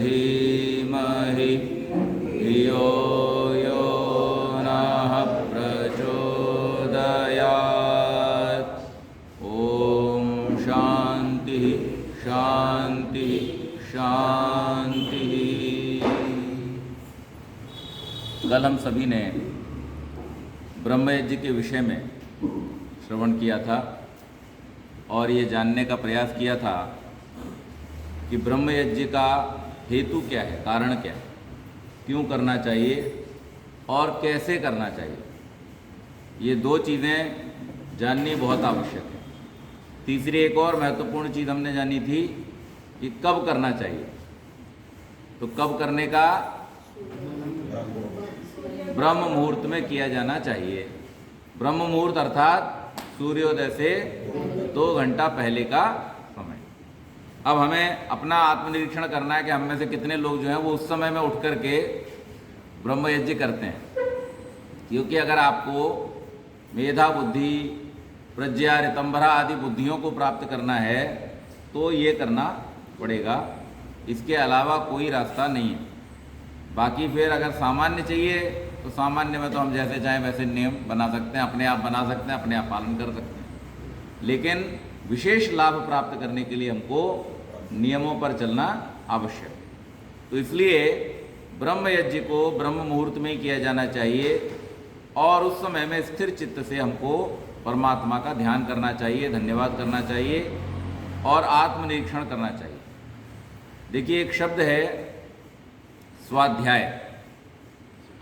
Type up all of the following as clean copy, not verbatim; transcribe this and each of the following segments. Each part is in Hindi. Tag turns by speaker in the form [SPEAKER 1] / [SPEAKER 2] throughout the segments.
[SPEAKER 1] धीमहि धियो यो नः प्रचोदयात्। ओम शांति शांति शांति। कल हम सभी ने ब्रह्मयज्ञ के विषय में श्रवण किया था और ये जानने का प्रयास किया था कि ब्रह्मयज्ञ का हेतु क्या है, कारण क्या है, क्यों करना चाहिए और कैसे करना चाहिए। ये दो चीज़ें जाननी बहुत आवश्यक है। तीसरी एक और महत्वपूर्ण चीज़ हमने जानी थी कि कब करना चाहिए। तो कब करने का, ब्रह्म मुहूर्त में किया जाना चाहिए। ब्रह्म मुहूर्त अर्थात सूर्योदय से 2 घंटा पहले का समय। अब हमें अपना आत्मनिरीक्षण करना है कि हम में से कितने लोग जो हैं वो उस समय में उठ करके ब्रह्मयज्ञ करते हैं। क्योंकि अगर आपको मेधा बुद्धि, प्रज्ञा, ऋतंभरा आदि बुद्धियों को प्राप्त करना है तो ये करना पड़ेगा, इसके अलावा कोई रास्ता नहीं है। बाकी फिर अगर सामान्य चाहिए तो सामान्य में तो हम जैसे चाहें वैसे नियम बना सकते हैं, अपने आप बना सकते हैं, अपने आप पालन कर सकते हैं। लेकिन विशेष लाभ प्राप्त करने के लिए हमको नियमों पर चलना आवश्यक है। तो इसलिए ब्रह्म यज्ञ को ब्रह्म मुहूर्त में ही किया जाना चाहिए और उस समय में स्थिर चित्त से हमको परमात्मा का ध्यान करना चाहिए, धन्यवाद करना चाहिए और आत्मनिरीक्षण करना चाहिए। देखिए, एक शब्द है स्वाध्याय।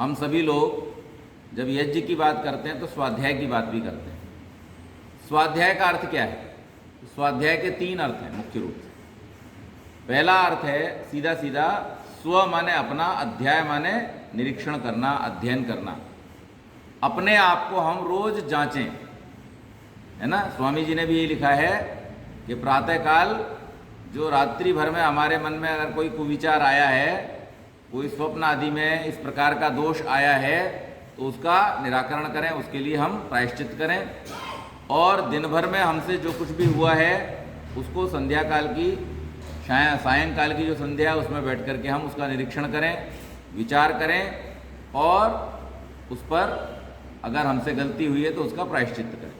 [SPEAKER 1] हम सभी लोग जब यज्ञ की बात करते हैं तो स्वाध्याय की बात भी करते हैं। स्वाध्याय का अर्थ क्या है? स्वाध्याय के 3 अर्थ हैं मुख्य रूप से। पहला अर्थ है सीधा सीधा स्व माने अपना, अध्याय माने निरीक्षण करना, अध्ययन करना। अपने आप को हम रोज जांचें, है ना। स्वामी जी ने भी ये लिखा है कि प्रातःकाल जो रात्रि भर में हमारे मन में अगर कोई कुविचार आया है, कोई स्वप्न आदि में इस प्रकार का दोष आया है तो उसका निराकरण करें, उसके लिए हम प्रायश्चित करें। और दिन भर में हमसे जो कुछ भी हुआ है उसको संध्या काल की, सायंकाल की जो संध्या है उसमें बैठ करके हम उसका निरीक्षण करें, विचार करें और उस पर अगर हमसे गलती हुई है तो उसका प्रायश्चित करें।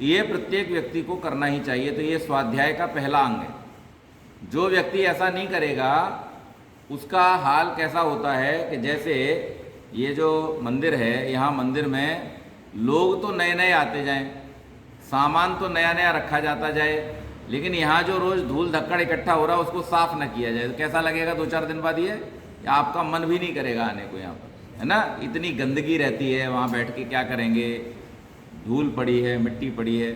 [SPEAKER 1] ये प्रत्येक व्यक्ति को करना ही चाहिए। तो ये स्वाध्याय का पहला अंग है। जो व्यक्ति ऐसा नहीं करेगा उसका हाल कैसा होता है कि जैसे ये जो मंदिर है, यहाँ मंदिर में लोग तो नए नए आते जाएं, सामान तो नया नया रखा जाता जाए, लेकिन यहाँ जो रोज़ धूल धक्कड़ इकट्ठा हो रहा है उसको साफ न किया जाए तो कैसा लगेगा 2-4 दिन बाद? ये आपका मन भी नहीं करेगा आने को यहाँ पर, है ना। इतनी गंदगी रहती है, वहाँ बैठ के क्या करेंगे, धूल पड़ी है, मिट्टी पड़ी है,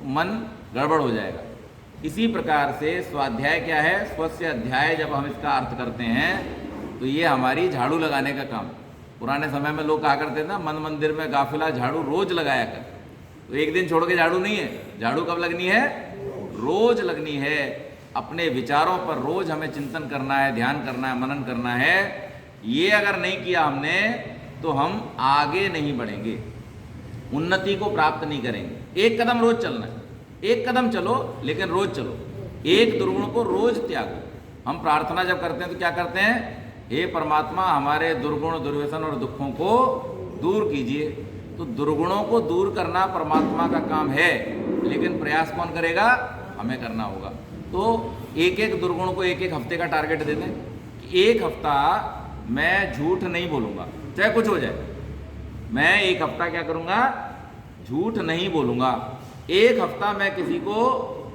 [SPEAKER 1] मन गड़बड़ हो जाएगा। इसी प्रकार से स्वाध्याय क्या है? स्वस्य अध्याय। जब हम इसका अर्थ करते हैं तो ये हमारी झाड़ू लगाने का काम। पुराने समय में लोग कहा करते थे ना, मन मंदिर में गाफिला झाड़ू रोज लगाया कर। तो एक दिन छोड़ के झाड़ू नहीं है। झाड़ू कब लगनी है? रोज लगनी है। अपने विचारों पर रोज हमें चिंतन करना है, ध्यान करना है, मनन करना है। ये अगर नहीं किया हमने तो हम आगे नहीं बढ़ेंगे, उन्नति को प्राप्त नहीं करेंगे। एक कदम रोज चलना है, एक कदम चलो लेकिन रोज चलो। एक दुर्गुण को रोज त्यागो। हम प्रार्थना जब करते हैं तो क्या करते हैं? हे परमात्मा, हमारे दुर्गुण, दुर्व्यसन और दुखों को दूर कीजिए। तो दुर्गुणों को दूर करना परमात्मा का काम है, लेकिन प्रयास कौन करेगा? हमें करना होगा। तो एक एक दुर्गुण को एक एक हफ्ते का टारगेट दे दें कि एक हफ्ता मैं झूठ नहीं बोलूँगा, चाहे कुछ हो जाए। मैं एक हफ्ता क्या करूँगा? झूठ नहीं बोलूँगा। एक हफ्ता मैं किसी को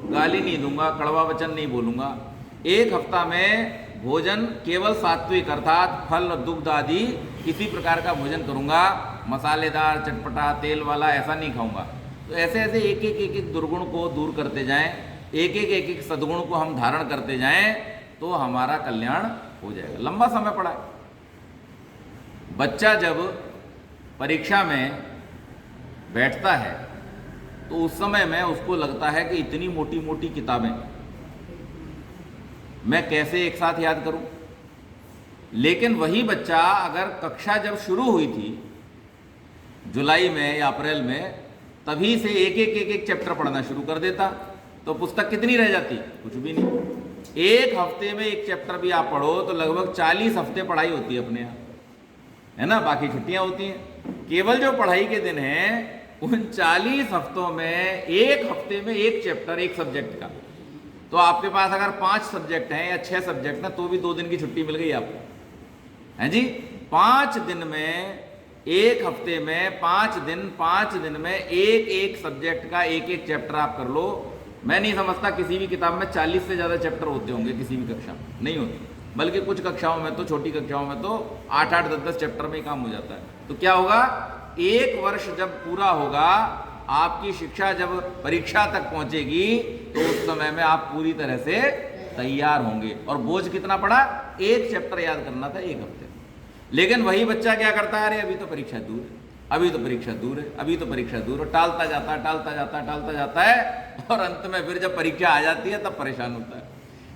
[SPEAKER 1] गाली नहीं दूंगा, कड़वा वचन नहीं बोलूँगा। एक हफ्ता में भोजन केवल सात्विक अर्थात फल, दुग्ध आदि किसी प्रकार का भोजन करूँगा। मसालेदार, चटपटा, तेल वाला ऐसा नहीं खाऊंगा। तो ऐसे ऐसे एक एक दुर्गुण को दूर करते जाएं, एक एक सद्गुण को हम धारण करते जाएं तो हमारा कल्याण हो जाएगा। लंबा समय पड़ा है। बच्चा जब परीक्षा में बैठता है तो उस समय में उसको लगता है कि इतनी मोटी मोटी किताबें मैं कैसे एक साथ याद करूं। लेकिन वही बच्चा अगर कक्षा जब शुरू हुई थी जुलाई में या अप्रैल में, तभी से एक एक चैप्टर पढ़ना शुरू कर देता तो पुस्तक कितनी रह जाती? कुछ भी नहीं। एक हफ्ते में एक चैप्टर भी आप पढ़ो तो लगभग 40 हफ्ते पढ़ाई होती है अपने यहाँ, है ना, बाकी छुट्टियां होती हैं। केवल जो पढ़ाई के दिन हैं उन 40 हफ्तों में एक हफ्ते में एक चैप्टर एक सब्जेक्ट का, तो आपके पास अगर 5 सब्जेक्ट हैं या 6 सब्जेक्ट हैं तो भी 2 दिन की छुट्टी मिल गई आपको, है जी। 5 दिन में, एक हफ्ते में 5 दिन में एक एक सब्जेक्ट का एक एक चैप्टर आप कर लो। मैं नहीं समझता किसी भी किताब में 40 से ज़्यादा चैप्टर होते होंगे, किसी भी कक्षा में नहीं होते, बल्कि कुछ कक्षाओं में तो, छोटी कक्षाओं में तो 8-8, 10-10 चैप्टर में ही काम हो जाता है। तो क्या होगा, एक वर्ष जब पूरा होगा, आपकी शिक्षा जब परीक्षा तक पहुंचेगी तो उस समय में आप पूरी तरह से तैयार होंगे। और बोझ कितना पड़ा, एक चैप्टर याद करना था एक हफ्ते। लेकिन वही बच्चा क्या करता है, अरे अभी तो परीक्षा दूर है, अभी तो परीक्षा दूर है, अभी तो परीक्षा दूर है, टालता जाता है और अंत में फिर जब परीक्षा आ जाती है तब परेशान होता है।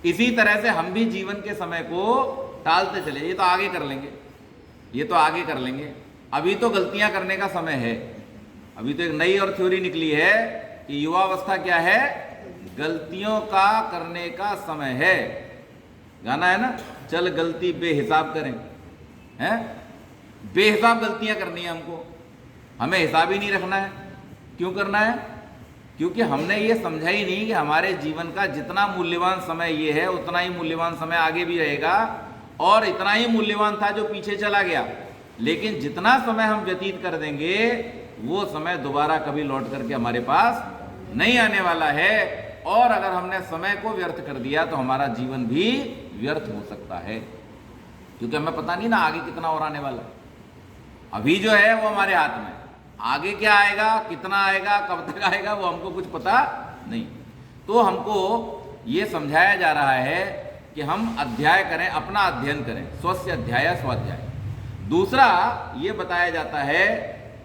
[SPEAKER 1] इसी तरह से हम भी जीवन के समय को टालते चले, ये तो आगे कर लेंगे, ये तो आगे कर लेंगे, अभी तो गलतियां करने का समय है। अभी तो एक नई और थ्योरी निकली है कि युवावस्था क्या है, गलतियों का करने का समय है। गाना है ना, चल गलती बेहिसाब करें, हैं, बेहिसाब गलतियां करनी है हमको, हमें हिसाब ही नहीं रखना है। क्यों करना है, क्योंकि हमने ये समझा ही नहीं कि हमारे जीवन का जितना मूल्यवान समय ये है उतना ही मूल्यवान समय आगे भी रहेगा, और इतना ही मूल्यवान था जो पीछे चला गया। लेकिन जितना समय हम व्यतीत कर देंगे वो समय दोबारा कभी लौट करके हमारे पास नहीं आने वाला है, और अगर हमने समय को व्यर्थ कर दिया तो हमारा जीवन भी व्यर्थ हो सकता है, क्योंकि हमें पता नहीं ना आगे कितना और आने वाला है। अभी जो है वो हमारे हाथ में, आगे क्या आएगा, कितना आएगा, कब तक आएगा, वो हमको कुछ पता नहीं। तो हमको ये समझाया जा रहा है कि हम अध्याय करें, अपना अध्ययन करें, स्वस्य अध्याय स्वाध्याय। दूसरा ये बताया जाता है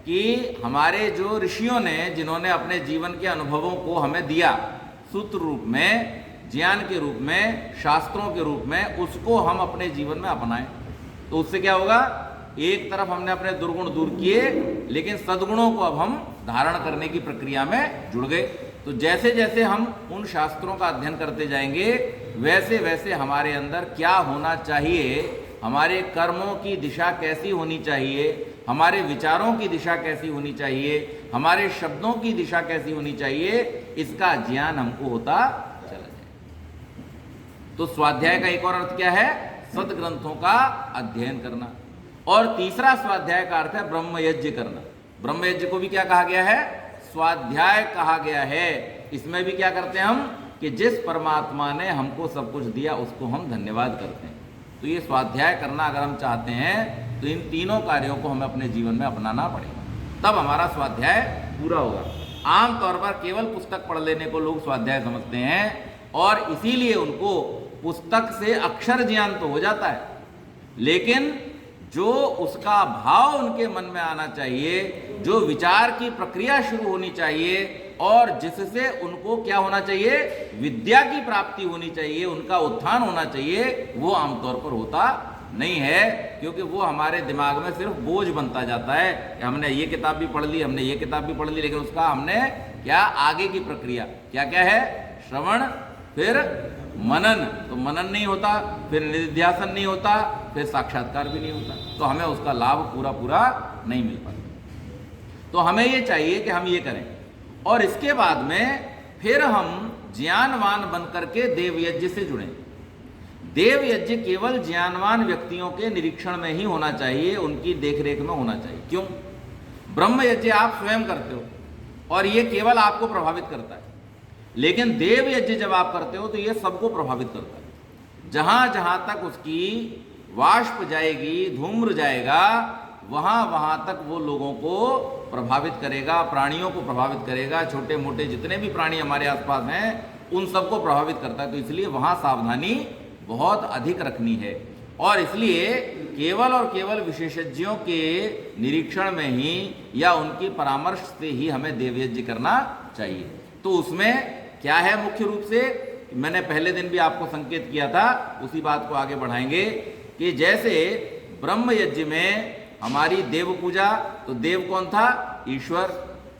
[SPEAKER 1] कि हमारे जो ऋषियों ने, जिन्होंने अपने जीवन के अनुभवों को हमें दिया सूत्र रूप में, ज्ञान के रूप में, शास्त्रों के रूप में, उसको हम अपने जीवन में अपनाएं। तो उससे क्या होगा, एक तरफ हमने अपने दुर्गुण दूर किए, लेकिन सद्गुणों को अब हम धारण करने की प्रक्रिया में जुड़ गए। तो जैसे जैसे हम उन शास्त्रों का अध्ययन करते जाएंगे, वैसे वैसे हमारे अंदर क्या होना चाहिए, हमारे कर्मों की दिशा कैसी होनी चाहिए, हमारे विचारों की दिशा कैसी होनी चाहिए, हमारे शब्दों की दिशा कैसी होनी चाहिए, इसका ज्ञान हमको होता चला जाए। तो स्वाध्याय का एक और अर्थ क्या है, सद्ग्रंथों का अध्ययन करना। और तीसरा स्वाध्याय का अर्थ है ब्रह्म यज्ञ करना। ब्रह्म यज्ञ को भी क्या कहा गया है, स्वाध्याय कहा गया है। इसमें भी क्या करते हैं हम, कि जिस परमात्मा ने हमको सब कुछ दिया उसको हम धन्यवाद करते हैं। तो ये स्वाध्याय करना अगर हम चाहते हैं तो इन तीनों कार्यों को हमें अपने जीवन में अपनाना पड़ेगा, तब हमारा स्वाध्याय पूरा होगा। आमतौर पर केवल पुस्तक पढ़ लेने को लोग स्वाध्याय समझते हैं, और इसीलिए उनको पुस्तक से अक्षर ज्ञान तो हो जाता है, लेकिन जो उसका भाव उनके मन में आना चाहिए, जो विचार की प्रक्रिया शुरू होनी चाहिए, और जिससे उनको क्या होना चाहिए, विद्या की प्राप्ति होनी चाहिए, उनका उत्थान होना चाहिए, वो आमतौर पर होता नहीं है। क्योंकि वो हमारे दिमाग में सिर्फ बोझ बनता जाता है कि हमने ये किताब भी पढ़ ली, हमने ये किताब भी पढ़ ली, लेकिन उसका हमने क्या आगे की प्रक्रिया क्या क्या है, श्रवण, फिर मनन, तो मनन नहीं होता, फिर निधिध्यासन नहीं होता, फिर साक्षात्कार भी नहीं होता, तो हमें उसका लाभ पूरा नहीं मिल पाता। तो हमें ये चाहिए कि हम ये करें, और इसके बाद में फिर हम ज्ञानवान बनकर के देव यज्ञ से जुड़ें। देव यज्ञ केवल ज्ञानवान व्यक्तियों के निरीक्षण में ही होना चाहिए, उनकी देखरेख में होना चाहिए। क्यों? ब्रह्म यज्ञ आप स्वयं करते हो और ये केवल आपको प्रभावित करता है, लेकिन देव यज्ञ जब आप करते हो तो ये सबको प्रभावित करता है। जहां जहां तक उसकी वाष्प जाएगी, धूम्र जाएगा, वहां वहां तक वो लोगों को प्रभावित करेगा, प्राणियों को प्रभावित करेगा, छोटे मोटे जितने भी प्राणी हमारे आसपास हैं उन सबको प्रभावित करता है। तो इसलिए वहां सावधानी बहुत अधिक रखनी है, और इसलिए केवल और केवल विशेषज्ञों के निरीक्षण में ही या उनके परामर्श से ही हमें देवयज्ञ करना चाहिए। तो उसमें क्या है, मुख्य रूप से मैंने पहले दिन भी आपको संकेत किया था, उसी बात को आगे बढ़ाएंगे कि जैसे ब्रह्म यज्ञ में हमारी देव पूजा, तो देव कौन था, ईश्वर।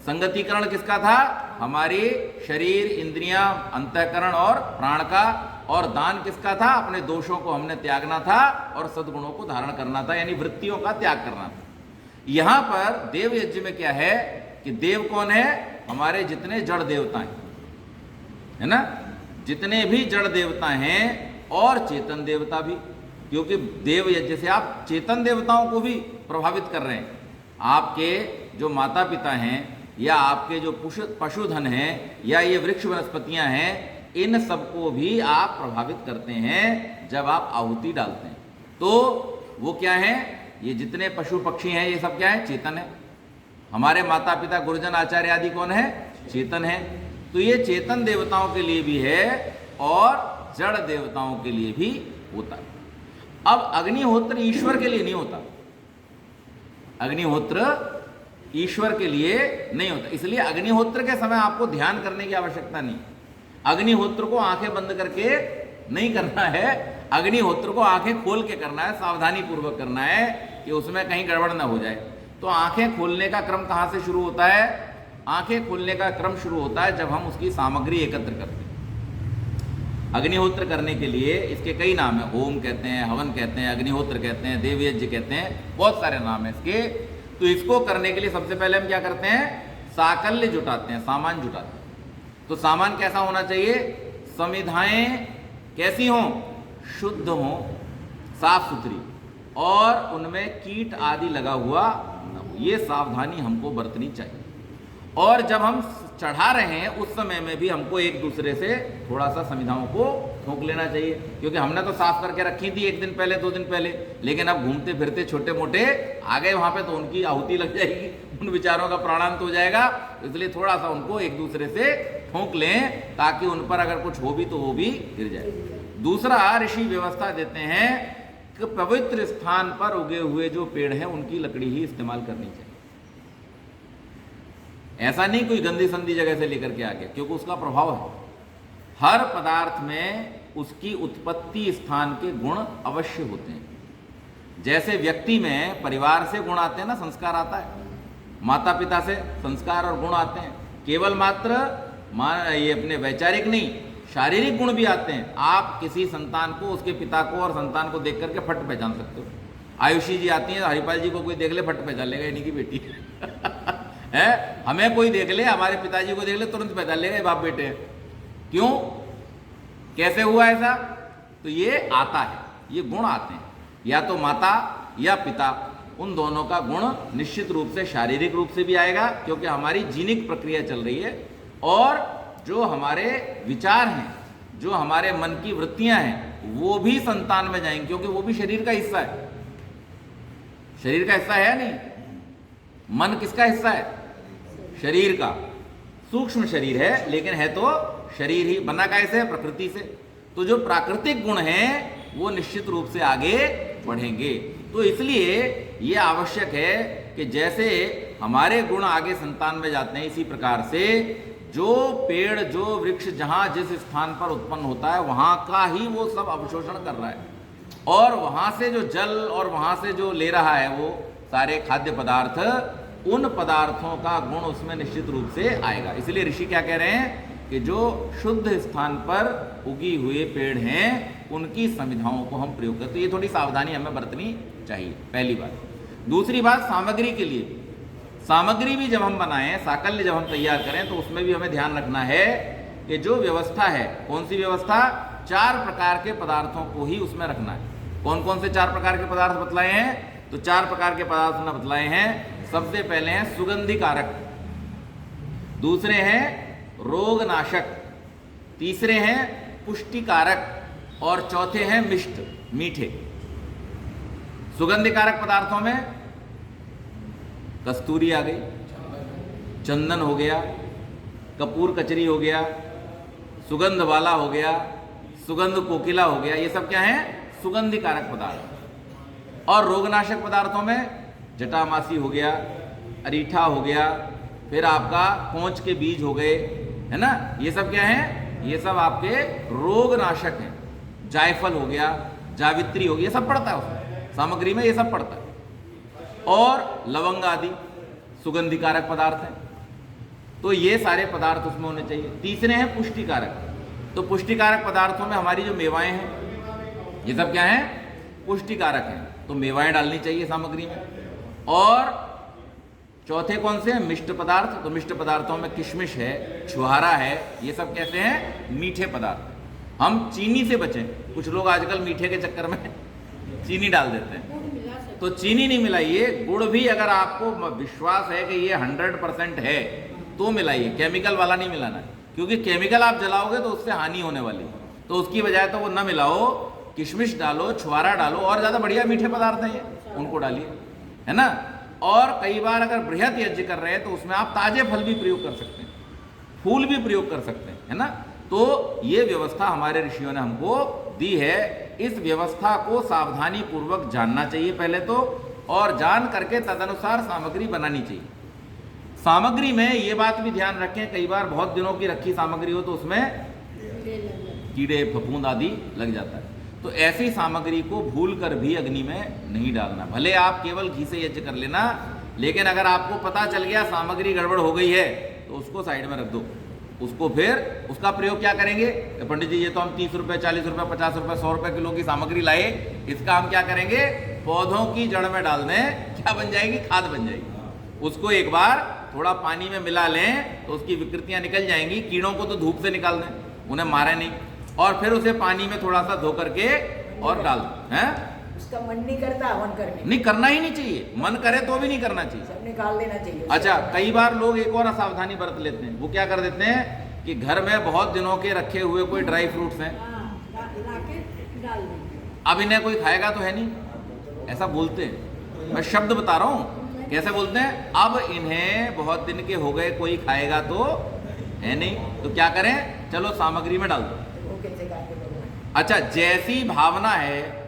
[SPEAKER 1] संगतिकरण किसका था, हमारी शरीर, इंद्रियां, अंतःकरण और प्राण का। और दान किसका था? अपने दोषों को हमने त्यागना था और सद्गुणों को धारण करना था, यानी वृत्तियों का त्याग करना था। यहां पर देव यज्ञ में क्या है कि देव कौन है? हमारे जितने जड़ देवता हैं, है ना, जितने भी जड़ देवता हैं और चेतन देवता भी, क्योंकि देव यज्ञ से आप चेतन देवताओं को भी प्रभावित कर रहे हैं। आपके जो माता पिता हैं या आपके जो पशुधन हैं या ये वृक्ष वनस्पतियां हैं, इन सबको भी आप प्रभावित करते हैं जब आप आहुति डालते हैं। तो वो क्या है? ये जितने पशु पक्षी हैं ये सब क्या है? चेतन है। हमारे माता पिता गुरुजन आचार्य आदि कौन है? चेतन है। तो ये चेतन देवताओं के लिए भी है और जड़ देवताओं के लिए भी होता है। अब अग्निहोत्र ईश्वर के लिए नहीं होता, अग्निहोत्र ईश्वर के लिए नहीं होता, इसलिए अग्निहोत्र के समय आपको ध्यान करने की आवश्यकता नहीं। अग्निहोत्र को आंखें बंद करके नहीं करना है, अग्निहोत्र को आंखें खोल के करना है, सावधानी पूर्वक करना है कि उसमें कहीं गड़बड़ ना हो जाए। तो आंखें खोलने का क्रम कहां से शुरू होता है? आंखें खोलने का क्रम शुरू होता है जब हम उसकी सामग्री एकत्र करते हैं। अग्निहोत्र करने के लिए इसके कई नाम है, होम कहते हैं, हवन कहते हैं, अग्निहोत्र कहते हैं, देवयज्ञ कहते हैं, बहुत सारे नाम है इसके। तो इसको करने के लिए सबसे पहले हम क्या करते हैं? साकल्य जुटाते हैं, सामान जुटाते हैं। तो सामान कैसा होना चाहिए? समिधाएं कैसी हों? शुद्ध हों, साफ सुथरी, और उनमें कीट आदि लगा हुआ न हो। ये सावधानी हमको बरतनी चाहिए। और जब हम चढ़ा रहे हैं उस समय में भी हमको एक दूसरे से थोड़ा सा समिधाओं को ठोक लेना चाहिए, क्योंकि हमने तो साफ करके रखी थी एक दिन पहले, 2 दिन पहले, लेकिन अब घूमते फिरते छोटे मोटे आ गए वहां पे, तो उनकी आहुति लग जाएगी, उन विचारों का प्राणांत हो जाएगा। इसलिए थोड़ा सा उनको एक दूसरे से ठोक लें ताकि उन पर अगर कुछ हो भी तो वो भी गिर जाए। दूसरा, ऋषि व्यवस्था देते हैं कि पवित्र स्थान पर उगे हुए जो पेड़ हैं उनकी लकड़ी ही इस्तेमाल करनी चाहिए। ऐसा नहीं कोई गंदी संदी जगह से लेकर के आ गया, क्योंकि उसका प्रभाव है। हर पदार्थ में उसकी उत्पत्ति स्थान के गुण अवश्य होते हैं। जैसे व्यक्ति में परिवार से गुण आते हैं ना, संस्कार आता है, माता पिता से संस्कार और गुण आते हैं। केवल मात्र ये अपने वैचारिक नहीं, शारीरिक गुण भी आते हैं। आप किसी संतान को, उसके पिता को और संतान को देख करके फट पहचान सकते हो। आयुषी जी आती हैं, हरिपाल जी को कोई देख ले फट पहचान लेगा, इन्हीं की बेटी है। हमें कोई देख ले, हमारे पिताजी को देख ले, तुरंत पहचान लेगा ये बाप बेटे हैं। क्यों? कैसे हुआ ऐसा? तो ये आता है, ये गुण आते हैं, या तो माता या पिता, उन दोनों का गुण निश्चित रूप से शारीरिक रूप से भी आएगा, क्योंकि हमारी जीनिक प्रक्रिया चल रही है, और जो हमारे विचार हैं, जो हमारे मन की वृत्तियां हैं, वो भी संतान में जाएंगी, क्योंकि वो भी शरीर का हिस्सा है। शरीर का हिस्सा है नहीं? मन किसका हिस्सा है? शरीर का। सूक्ष्म शरीर है, लेकिन है तो शरीर ही। बना कैसे? प्रकृति से। तो जो प्राकृतिक गुण हैं वो निश्चित रूप से आगे बढ़ेंगे। तो इसलिए ये आवश्यक है कि जैसे हमारे गुण आगे संतान में जाते हैं, इसी प्रकार से जो पेड़, जो वृक्ष जहां जिस स्थान पर उत्पन्न होता है वहां का ही वो सब अवशोषण कर रहा है, और वहां से जो जल और वहां से जो ले रहा है वो सारे खाद्य पदार्थ, उन पदार्थों का गुण उसमें निश्चित रूप से आएगा। इसलिए ऋषि क्या कह रहे हैं कि जो शुद्ध स्थान पर उगी हुए पेड़ हैं उनकी समिधाओं को हम प्रयोग करते। तो ये थोड़ी सावधानी हमें बरतनी चाहिए, पहली बात। दूसरी बात, सामग्री के लिए, सामग्री भी जब हम बनाएं, साकल्य जब हम तैयार करें, तो उसमें भी हमें ध्यान रखना है कि जो व्यवस्था है, कौन सी व्यवस्था? 4 प्रकार के पदार्थों को ही उसमें रखना है। कौन कौन से 4 प्रकार के पदार्थ बतलाए हैं? तो 4 प्रकार के पदार्थ हमने बतलाए हैं। सबसे पहले हैं सुगंधि कारक, दूसरे हैं रोगनाशक, तीसरे हैं पुष्टि कारक, और चौथे हैं मिष्ट, मीठे। सुगंधि कारक पदार्थों में कस्तूरी आ गई, चंदन हो गया, कपूर कचरी हो गया, सुगंध वाला हो गया, सुगंध कोकिला हो गया। ये सब क्या है? सुगंधि कारक पदार्थ। और रोगनाशक पदार्थों में जटामासी हो गया, अरीठा हो गया, फिर आपका कोंच के बीज हो गए, है ना, ये सब क्या है? ये सब आपके रोगनाशक हैं। जायफल हो गया, जावित्री हो गया, ये सब पड़ता है उसमें, सामग्री में ये सब पड़ता है। और लवंग आदि सुगंधि कारक पदार्थ हैं। तो ये सारे पदार्थ उसमें होने चाहिए। तीसरे हैं पुष्टि कारक। तो पुष्टिकारक पदार्थों में हमारी जो मेवाएं हैं, ये सब क्या हैं? पुष्टिकारक हैं, तो मेवाएं डालनी चाहिए सामग्री में। और चौथे कौन से हैं? मिष्ट पदार्थ। तो मिष्ट पदार्थों में किशमिश है, छुहारा है, ये सब कैसे हैं? मीठे पदार्थ। हम चीनी से बचें। कुछ लोग आजकल मीठे के चक्कर में चीनी डाल देते हैं, तो चीनी नहीं मिलाइए। गुड़ भी अगर आपको विश्वास है कि ये 100% है तो मिलाइए, केमिकल वाला नहीं मिलाना है, क्योंकि केमिकल आप जलाओगे तो उससे हानि होने वाली, तो उसकी बजाय तो वो ना मिलाओ। किशमिश डालो, छुहारा डालो, और ज़्यादा बढ़िया मीठे पदार्थ हैं ये, उनको डालिए, है ना। और कई बार अगर बृहत यज्ञ कर रहे हैं तो उसमें आप ताजे फल भी प्रयोग कर सकते हैं, फूल भी प्रयोग कर सकते हैं, है ना। तो ये व्यवस्था हमारे ऋषियों ने हमको दी है। इस व्यवस्था को सावधानी पूर्वक जानना चाहिए पहले तो, और जान करके तदनुसार सामग्री बनानी चाहिए। सामग्री में ये बात भी ध्यान रखें, कई बार बहुत दिनों की रखी सामग्री हो तो उसमें कीड़े फफूंद आदि लग जाता है, तो ऐसी सामग्री को भूल कर भी अग्नि में नहीं डालना। भले आप केवल घी से यज्ञ कर लेना, लेकिन अगर आपको पता चल गया सामग्री गड़बड़ हो गई है तो उसको साइड में रख दो। उसको फिर उसका प्रयोग क्या करेंगे? पंडित जी ये तो हम 30 रुपये, 40 रुपये, 50 रुपये, 100 रुपये किलो की सामग्री लाए, इसका हम क्या करेंगे? पौधों की जड़ में डाल दें, क्या बन जाएगी? खाद बन जाएगी। उसको एक बार थोड़ा पानी में मिला लें तो उसकी विकृतियां निकल जाएंगी। कीड़ों को तो धूप से निकाल दें, उन्हें मारे नहीं, और फिर उसे पानी में थोड़ा सा धो करके और डाल दें, हैं?
[SPEAKER 2] उसका मन नहीं करता हवन करने,
[SPEAKER 1] नहीं करना ही नहीं चाहिए, मन करे तो भी नहीं करना चाहिए,
[SPEAKER 2] सब निकाल देना चाहिए।
[SPEAKER 1] अच्छा, कई बार लोग एक और असावधानी बरत लेते हैं। वो क्या कर देते हैं कि घर में बहुत दिनों के रखे हुए कोई ड्राई फ्रूट्स हैं, अब इन्हें कोई खाएगा तो है नहीं, ऐसा बोलते हैं। मैं शब्द बता रहा हूँ कैसे बोलते हैं। अब इन्हें बहुत दिन के हो गए, कोई खाएगा तो है नहीं, तो क्या करें? चलो सामग्री में डाल दो। अच्छा, जैसी भावना है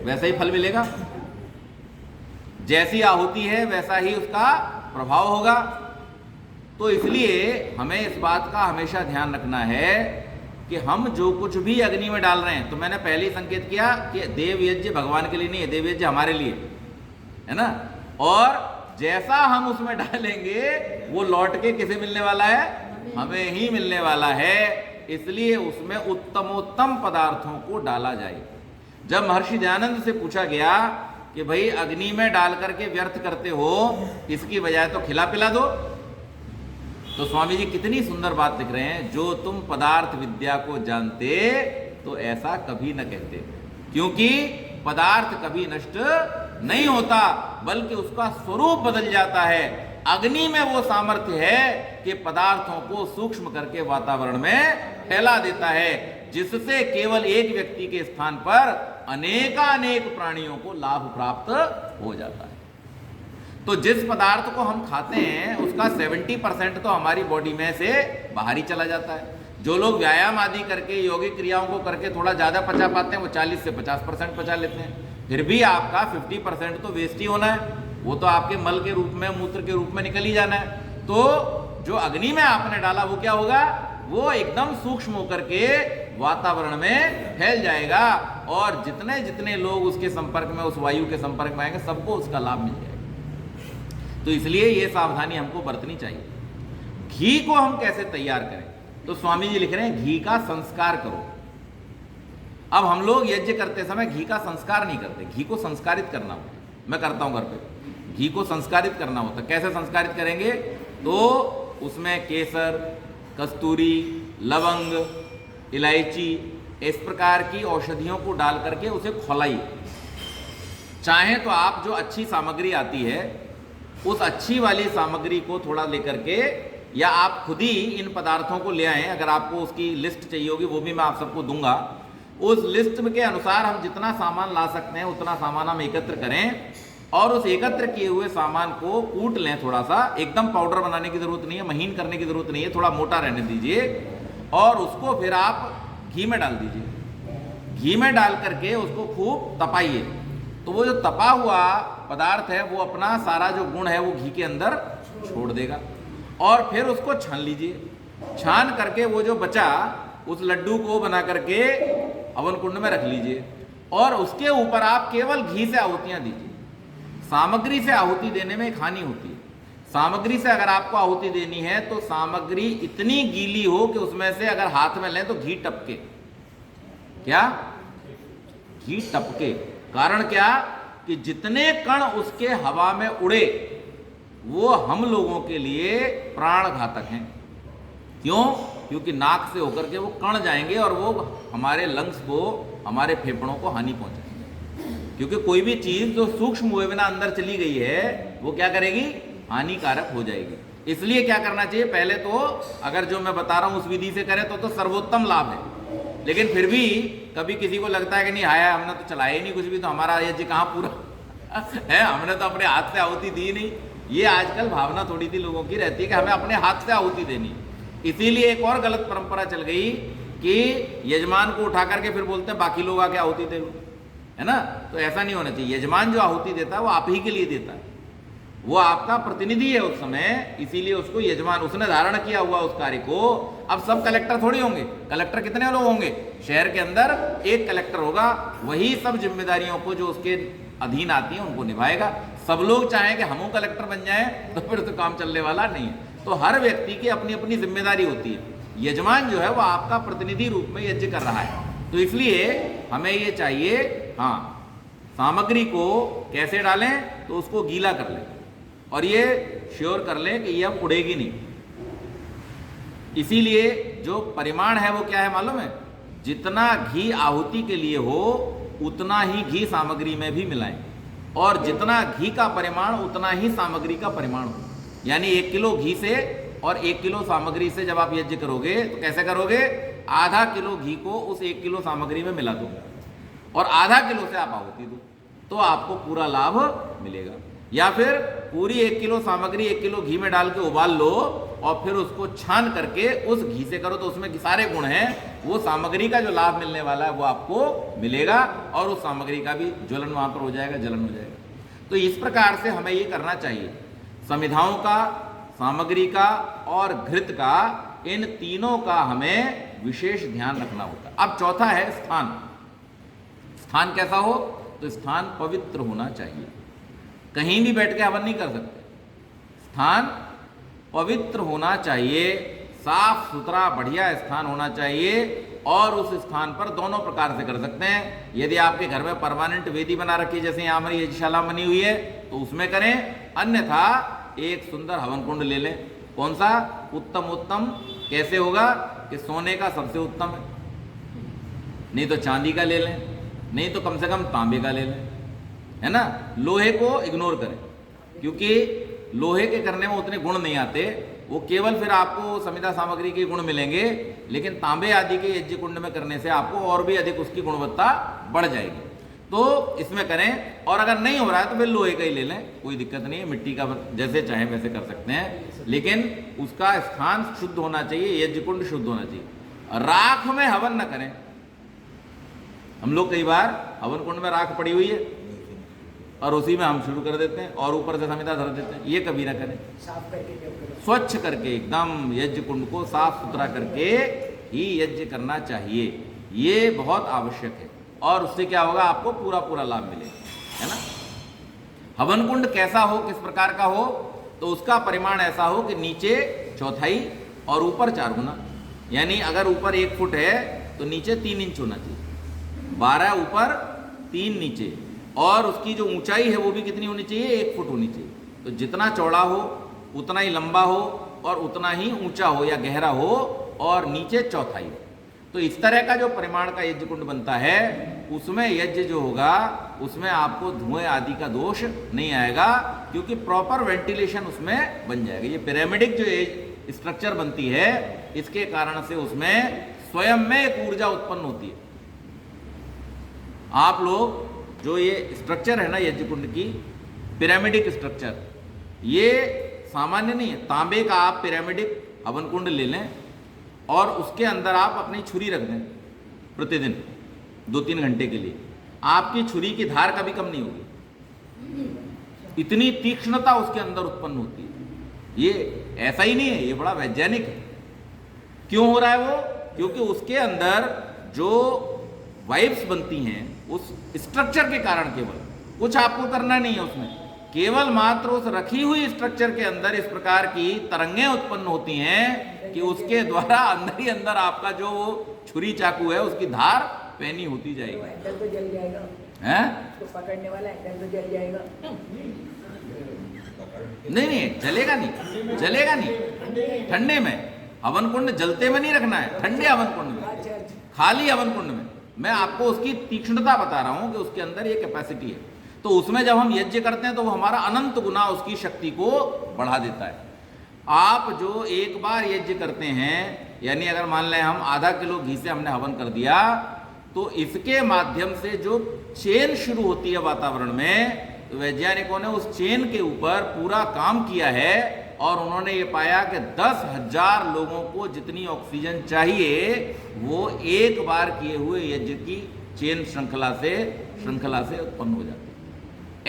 [SPEAKER 1] वैसा ही फल मिलेगा, जैसी आहुति है वैसा ही उसका प्रभाव होगा। तो इसलिए हमें इस बात का हमेशा ध्यान रखना है कि हम जो कुछ भी अग्नि में डाल रहे हैं, तो मैंने पहले ही संकेत किया कि देव यज्ञ भगवान के लिए नहीं है, देव यज्ञ हमारे लिए है ना। और जैसा हम उसमें डालेंगे वो लौट के किसे मिलने वाला है? हमें ही मिलने वाला है। इसलिए उसमें उत्तमोत्तम पदार्थों को डाला जाए। जब महर्षि दयानंद से पूछा गया कि भाई अग्नि में डाल करके व्यर्थ करते हो, इसकी बजाय तो खिला पिला दो, तो स्वामी जी कितनी सुंदर बात लिख रहे हैं, जो तुम पदार्थ विद्या को जानते तो ऐसा कभी न कहते, क्योंकि पदार्थ कभी नष्ट नहीं होता, बल्कि उसका स्वरूप बदल जाता है। अग्नि में वो सामर्थ्य है कि पदार्थों को सूक्ष्म करके वातावरण में फैला देता है, जिससे केवल एक व्यक्ति के स्थान पर अनेकानेक प्राणियों को लाभ प्राप्त हो जाता है। तो जिस पदार्थ को हम खाते हैं उसका 70% तो हमारी बॉडी में से बाहर ही चला जाता है। जो लोग व्यायाम आदि करके यौगिक क्रियाओं को करके थोड़ा ज़्यादा पचा पाते हैं, वो 40 से 50% पचा लेते हैं। फिर भी आपका 50% तो वेस्ट ही होना है, वो तो आपके मल के रूप में, मूत्र के रूप में निकल ही जाना है। तो जो अग्नि में आपने डाला वो क्या होगा? वो एकदम सूक्ष्म होकर के वातावरण में फैल जाएगा, और जितने जितने लोग उसके संपर्क में, उस वायु के संपर्क में आएंगे, सबको उसका लाभ मिल जाएगा। तो इसलिए ये सावधानी हमको बरतनी चाहिए। घी को हम कैसे तैयार करें? तो स्वामी जी लिख रहे हैं घी का संस्कार करो। अब हम लोग यज्ञ करते समय घी का संस्कार नहीं करते, घी को संस्कारित करना होता है। मैं करता हूं घर पे, घी को संस्कारित करना होता है। कैसे संस्कारित करेंगे? तो उसमें केसर, कस्तूरी, लवंग, इलायची, इस प्रकार की औषधियों को डाल करके उसे खौलाइए। चाहे तो आप जो अच्छी सामग्री आती है उस अच्छी वाली सामग्री को थोड़ा लेकर के, या आप खुद ही इन पदार्थों को ले आएं। अगर आपको उसकी लिस्ट चाहिए होगी वो भी मैं आप सबको दूंगा। उस लिस्ट के अनुसार हम जितना सामान ला सकते हैं उतना सामान हम एकत्र करें, और उस एकत्र किए हुए सामान को कूट लें थोड़ा सा। एकदम पाउडर बनाने की जरूरत नहीं है, महीन करने की जरूरत नहीं है, थोड़ा मोटा रहने दीजिए, और उसको फिर आप घी में डाल दीजिए। घी में डाल करके उसको खूब तपाइए। तो वो जो तपा हुआ पदार्थ है वो अपना सारा जो गुण है वो घी के अंदर छोड़ देगा, और फिर उसको छान लीजिए। छान करके वो जो बचा उस लड्डू को बना करके अवन कुंड में रख लीजिए, और उसके ऊपर आप केवल घी से आहुतियां दीजिए। सामग्री से आहुति देने में एक हानि होती है। सामग्री से अगर आपको आहुति देनी है तो सामग्री इतनी गीली हो कि उसमें से अगर हाथ में लें तो घी टपके। क्या? घी टपके। कारण क्या? कि जितने कण उसके हवा में उड़े वो हम लोगों के लिए प्राण घातक हैं। क्यों? क्योंकि नाक से होकर के वो कण जाएंगे और वो हमारे लंग्स को, हमारे फेफड़ों को हानि पहुंचाएंगे। क्योंकि कोई भी चीज जो सूक्ष्म हुए बिना अंदर चली गई है वो क्या करेगी? हानिकारक हो जाएगी। इसलिए क्या करना चाहिए? पहले तो अगर जो मैं बता रहा हूं उस विधि से करें तो सर्वोत्तम लाभ है। लेकिन फिर भी कभी किसी को लगता है कि नहीं आया, हमने तो चलाया ही नहीं कुछ भी, तो हमारा यज्ञ कहाँ पूरा है, हमने तो अपने हाथ से आहुति दी नहीं। ये आजकल भावना थोड़ी सी लोगों की रहती है कि हमें अपने हाथ से आहुति देनी। इसीलिए एक और गलत परंपरा चल गई कि यजमान को उठा करके फिर बोलते हैं बाकी लोग आके आहुति दे लो, है ना। तो ऐसा नहीं होना चाहिए। यजमान जो आहुति देता है वो आप ही के लिए देता है, वो आपका प्रतिनिधि है उस समय, इसीलिए उसको यजमान, उसने धारण किया हुआ उस कार्य को। अब सब कलेक्टर थोड़ी होंगे। कलेक्टर कितने लोग होंगे? शहर के अंदर एक कलेक्टर होगा, वही सब जिम्मेदारियों को जो उसके अधीन आती है उनको निभाएगा। सब लोग चाहें कि हम कलेक्टर बन जाएं तो फिर तो काम चलने वाला नहीं है। तो हर व्यक्ति की अपनी अपनी जिम्मेदारी होती है। यजमान जो है वो आपका प्रतिनिधि रूप में यज्ञ कर रहा है। तो इसलिए हमें ये चाहिए, हाँ, सामग्री को कैसे डालें? तो उसको गीला कर लें और ये श्योर कर लें कि ये अब उड़ेगी नहीं। इसीलिए जो परिमाण है वो क्या है मालूम है? जितना घी आहुति के लिए हो उतना ही घी सामग्री में भी मिलाएं, और जितना घी का परिमाण उतना ही सामग्री का परिमाण हो। यानी 1 किलो घी से और 1 किलो सामग्री से जब आप यज्ञ करोगे तो कैसे करोगे? आधा किलो घी को उस 1 किलो सामग्री में मिला दो और आधा किलो से आप आहुति दो, तो आपको पूरा लाभ मिलेगा। या फिर पूरी 1 किलो सामग्री 1 किलो घी में डाल के उबाल लो और फिर उसको छान करके उस घी से करो, तो उसमें सारे गुण हैं, वो सामग्री का जो लाभ मिलने वाला है वो आपको मिलेगा और उस सामग्री का भी ज्वलन वहां पर हो जाएगा, जलन हो जाएगा। तो इस प्रकार से हमें ये करना चाहिए। समिधाओं का, सामग्री का और घृत का, इन तीनों का हमें विशेष ध्यान रखना होता है। अब चौथा है स्थान। स्थान कैसा हो? तो स्थान पवित्र होना चाहिए। कहीं भी बैठ के हवन नहीं कर सकते। स्थान पवित्र होना चाहिए, साफ सुथरा बढ़िया स्थान होना चाहिए। और उस स्थान पर दोनों प्रकार से कर सकते हैं। यदि आपके घर में परमानेंट वेदी बना रखी है, जैसे यहाँ हमारी यज्ञशाला बनी हुई है, तो उसमें करें। अन्यथा एक सुंदर हवन कुंड ले लें। कौन सा? उत्तम उत्तम कैसे होगा? कि सोने का सबसे उत्तम है, नहीं तो चांदी का ले लें, नहीं तो कम से कम तांबे का ले लें, है ना। लोहे को इग्नोर करें, क्योंकि लोहे के करने में उतने गुण नहीं आते। वो केवल फिर आपको समिधा सामग्री के गुण मिलेंगे, लेकिन तांबे आदि के यज्ञ कुंड में करने से आपको और भी अधिक उसकी गुणवत्ता बढ़ जाएगी। तो इसमें करें। और अगर नहीं हो रहा है तो फिर लोहे का ही ले लें, कोई दिक्कत नहीं है। मिट्टी का जैसे चाहे वैसे कर सकते हैं, लेकिन उसका स्थान शुद्ध होना चाहिए, यज्ञ कुंड शुद्ध होना चाहिए। राख में हवन न करें। हम लोग कई बार हवन कुंड में राख पड़ी हुई है और उसी में हम शुरू कर देते हैं और ऊपर से समिधा धर देते हैं। ये कभी ना करें।
[SPEAKER 2] साफ करके,
[SPEAKER 1] स्वच्छ करके एकदम यज्ञ कुंड को साफ सुथरा करके ही यज्ञ करना चाहिए। ये बहुत आवश्यक है और उससे क्या होगा? आपको पूरा पूरा लाभ मिलेगा, है ना। हवन कुंड कैसा हो, किस प्रकार का हो? तो उसका परिमाण ऐसा हो कि नीचे 1/4 और ऊपर 4 गुना। यानी अगर ऊपर 1 फुट है तो नीचे 3 इंच होना चाहिए। 12 ऊपर 3 नीचे, और उसकी जो ऊंचाई है वो भी कितनी होनी चाहिए? 1 फुट होनी चाहिए। तो जितना चौड़ा हो उतना ही लंबा हो और उतना ही ऊंचा हो या गहरा हो, और नीचे 1/4 हो। तो इस तरह का जो परिमाण का यज्ञ कुंड बनता है, उसमें यज्ञ जो होगा उसमें आपको धुएं आदि का दोष नहीं आएगा, क्योंकि प्रॉपर वेंटिलेशन उसमें बन जाएगा। ये पिरामिडिक जो स्ट्रक्चर बनती है, इसके कारण से उसमें स्वयं में एक ऊर्जा उत्पन्न होती है। आप लोग जो ये स्ट्रक्चर है ना यज्ञ कुंड की, पिरामिडिक स्ट्रक्चर, ये सामान्य नहीं है। तांबे का आप पिरामिडिक हवन कुंड ले लें और उसके अंदर आप अपनी छुरी रख दें प्रतिदिन 2-3 घंटे के लिए, आपकी छुरी की धार कभी कम नहीं होगी। इतनी तीक्ष्णता उसके अंदर उत्पन्न होती है। ये ऐसा ही नहीं है, ये बड़ा वैज्ञानिक है। क्यों हो रहा है वो? क्योंकि उसके अंदर जो वाइब्स बनती हैं उस स्ट्रक्चर के कारण, केवल कुछ आपको करना नहीं है उसमें, केवल मात्र उस रखी हुई स्ट्रक्चर के अंदर इस प्रकार की तरंगें उत्पन्न होती हैं कि उसके द्वारा अंदर ही अंदर आपका जो छुरी चाकू है उसकी धार पैनी होती जाएगी।
[SPEAKER 2] एंगल तो जल जाएगा,
[SPEAKER 1] हैं?
[SPEAKER 2] उसको पकड़ने वाला एंगल तो जल जाएगा।
[SPEAKER 1] नहीं, जलेगा नहीं, जलेगा नहीं। ठंडे में हवन कुंड जलते में नहीं रखना है, ठंडे हवन कुंड में,
[SPEAKER 2] अच्छा,
[SPEAKER 1] खाली हवन कुंड में। मैं आपको उसकी तीक्ष्णता बता रहा हूं कि उसके अंदर ये कैपेसिटी है। तो उसमें जब हम यज्ञ करते हैं तो वो हमारा अनंत गुना उसकी शक्ति को बढ़ा देता है। आप जो एक बार यज्ञ करते हैं, यानी अगर मान लें हम आधा किलो घी से हमने हवन कर दिया, तो इसके माध्यम से जो चेन शुरू होती है वातावरण में, तो वैज्ञानिकों ने उस चेन के ऊपर पूरा काम किया है और उन्होंने ये पाया कि 10,000 लोगों को जितनी ऑक्सीजन चाहिए वो एक बार किए हुए यज्ञ की चेन श्रृंखला से उत्पन्न हो जाती है।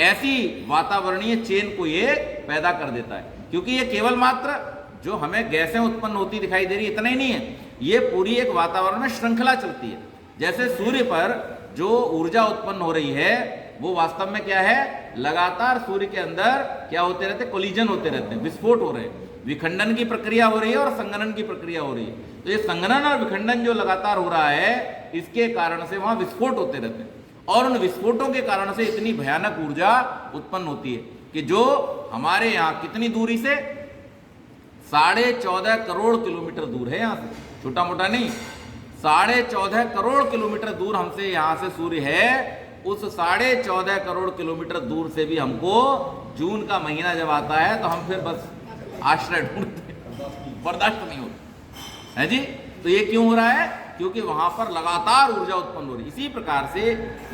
[SPEAKER 1] ऐसी वातावरणीय चेन को ये पैदा कर देता है, क्योंकि ये केवल मात्र जो हमें गैसें उत्पन्न होती दिखाई दे रही इतना ही नहीं है, ये पूरी एक वातावरण में श्रृंखला चलती है। जैसे सूर्य पर जो ऊर्जा उत्पन्न हो रही है वो वास्तव में क्या है, लगातार सूर्य के अंदर क्या होते रहते, कोलिजन होते रहते हैं, विस्फोट हो रहे हैं, विखंडन की प्रक्रिया हो रही है और संघनन की प्रक्रिया हो रही है। तो ये संघनन और विखंडन जो लगातार हो रहा है, इसके कारण से वहां विस्फोट होते रहते हैं और उन विस्फोटों के कारण से इतनी भयानक ऊर्जा उत्पन्न होती है कि जो हमारे यहाँ कितनी दूरी से 14.5 करोड़ किलोमीटर दूर है, यहाँ से छोटा मोटा नहीं, 14.5 करोड़ किलोमीटर दूर हमसे यहाँ से सूर्य है। उस 14.5 करोड़ किलोमीटर दूर से भी हमको जून का महीना जब आता है तो हम फिर बस आश्रय ढूंढते हैं, बर्दाश्त नहीं होता है जी। तो ये क्यों हो रहा है, क्योंकि वहां पर लगातार ऊर्जा उत्पन्न हो रही है। इसी प्रकार से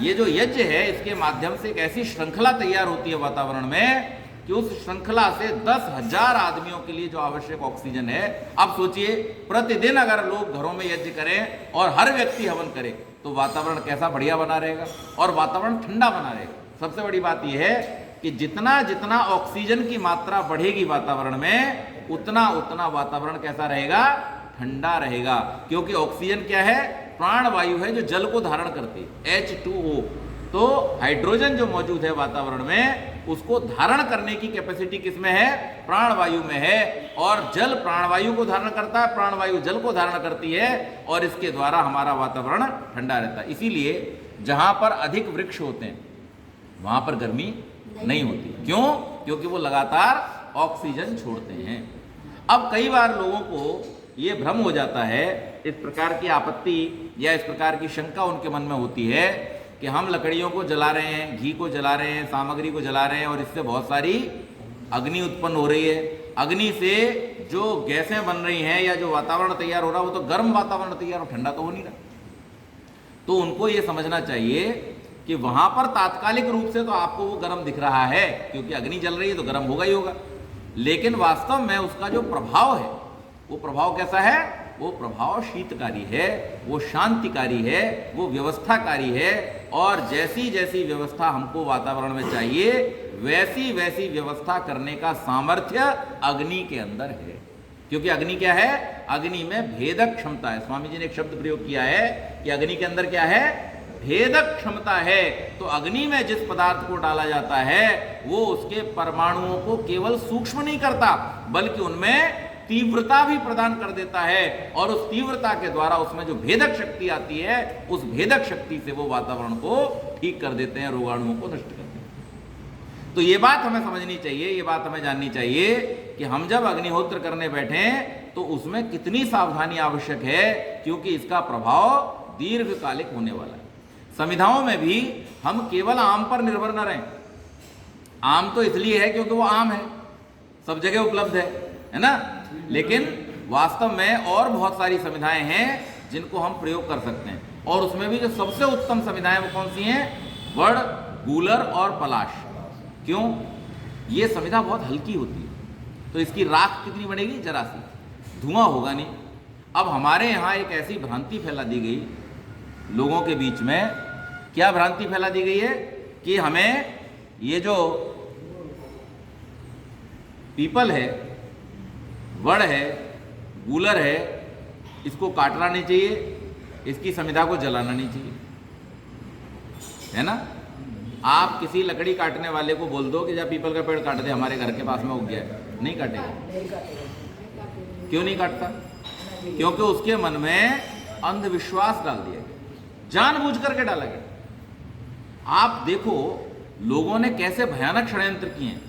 [SPEAKER 1] ये जो यज्ञ है, इसके माध्यम से एक ऐसी श्रृंखला तैयार होती है वातावरण में कि उस श्रृंखला से 10,000 आदमियों के लिए जो आवश्यक ऑक्सीजन है। अब सोचिए, प्रतिदिन अगर लोग घरों में यज्ञ करें और हर व्यक्ति हवन करे तो वातावरण कैसा बढ़िया बना रहेगा और वातावरण ठंडा बना रहेगा। सबसे बड़ी बात यह है कि जितना जितना ऑक्सीजन की मात्रा बढ़ेगी वातावरण में, उतना उतना वातावरण कैसा रहेगा, ठंडा रहेगा। क्योंकि ऑक्सीजन क्या है, प्राण वायु है जो जल को धारण करती है, H2O। तो हाइड्रोजन जो मौजूद है वातावरण में, उसको धारण करने की कैपेसिटी किसमें है, प्राणवायु में है। और जल प्राणवायु को धारण करता है, प्राणवायु जल को धारण करती है और इसके द्वारा हमारा वातावरण ठंडा रहता है। इसीलिए जहां पर अधिक वृक्ष होते हैं वहां पर गर्मी नहीं होती। क्यों? क्योंकि वो लगातार ऑक्सीजन छोड़ते हैं। अब कई बार लोगों को ये भ्रम हो जाता है, इस प्रकार की आपत्ति या इस प्रकार की शंका उनके मन में होती है कि हम लकड़ियों को जला रहे हैं, घी को जला रहे हैं, सामग्री को जला रहे हैं और इससे बहुत सारी अग्नि उत्पन्न हो रही है। अग्नि से जो गैसें बन रही हैं या जो वातावरण तैयार हो रहा है वो तो गर्म वातावरण तैयार हो, ठंडा तो हो नहीं रहा। तो उनको ये समझना चाहिए कि वहां पर तात्कालिक रूप से तो आपको वो गर्म दिख रहा है क्योंकि अग्नि जल रही है तो गर्म होगा ही होगा, लेकिन वास्तव में उसका जो प्रभाव है वो प्रभाव कैसा है, वो प्रभाव शीतकारी है, वो शांतिकारी है, वो व्यवस्थाकारी है। और जैसी जैसी व्यवस्था हमको वातावरण में चाहिए वैसी वैसी व्यवस्था करने का सामर्थ्य अग्नि के अंदर है। क्योंकि अग्नि क्या है, अग्नि में भेदक क्षमता है। स्वामी जी ने एक शब्द प्रयोग किया है कि अग्नि के अंदर क्या है, भेदक क्षमता है। तो अग्नि में जिस पदार्थ को डाला जाता है वो उसके परमाणुओं को केवल सूक्ष्म नहीं करता बल्कि उनमें तीव्रता भी प्रदान कर देता है और उस तीव्रता के द्वारा उसमें जो भेदक शक्ति आती है उस भेदक शक्ति से वो वातावरण को ठीक कर देते हैं, रोगाणुओं को नष्ट कर देते हैं। तो ये बात हमें समझनी चाहिए, ये बात हमें जाननी चाहिए कि हम जब अग्निहोत्र करने बैठे तो उसमें कितनी सावधानी आवश्यक है, क्योंकि इसका प्रभाव दीर्घकालिक होने वाला है। संविधाओं में भी हम केवल आम पर निर्भर न रहें। आम तो इसलिए है क्योंकि वो आम है, सब जगह उपलब्ध है ना, लेकिन वास्तव में और बहुत सारी संविधाएं हैं जिनको हम प्रयोग कर सकते हैं। और उसमें भी जो सबसे उत्तम संविधाएं वो कौन सी हैं, वड़, गूलर और पलाश। क्यों? ये संविधा बहुत हल्की होती है तो इसकी राख कितनी बनेगी, जरा सी, धुआं होगा नहीं। अब हमारे यहाँ एक ऐसी भ्रांति फैला दी गई लोगों के बीच में, क्या भ्रांति फैला दी गई है कि हमें ये जो पीपल है, वड़ है, गूलर है, इसको काटना नहीं चाहिए, इसकी संविधा को जलाना नहीं चाहिए, है ना। आप किसी लकड़ी काटने वाले को बोल दो कि जा पीपल का पेड़ काट दे, हमारे घर के पास में उग गया है, नहीं काटेगा।
[SPEAKER 2] नहीं काटेगा।
[SPEAKER 1] क्यों नहीं काटता? क्योंकि उसके मन में अंधविश्वास डाल दिया गया, जानबूझ करके डाला गया। आप देखो लोगों ने कैसे भयानक षड्यंत्र किए हैं।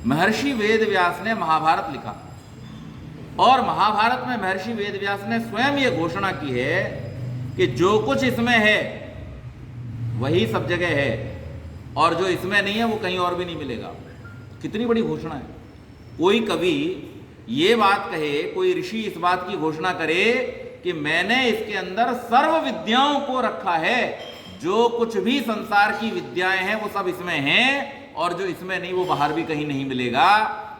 [SPEAKER 1] महर्षि वेदव्यास ने महाभारत लिखा और महाभारत में महर्षि वेदव्यास ने स्वयं यह घोषणा की है कि जो कुछ इसमें है वही सब जगह है और जो इसमें नहीं है वो कहीं और भी नहीं मिलेगा। कितनी बड़ी घोषणा है। कोई कवि ये बात कहे, कोई ऋषि इस बात की घोषणा करे कि मैंने इसके अंदर सर्व विद्याओं को रखा है, जो कुछ भी संसार की विद्याएं हैं वो सब इसमें हैं और जो इसमें नहीं वो बाहर भी कहीं नहीं मिलेगा।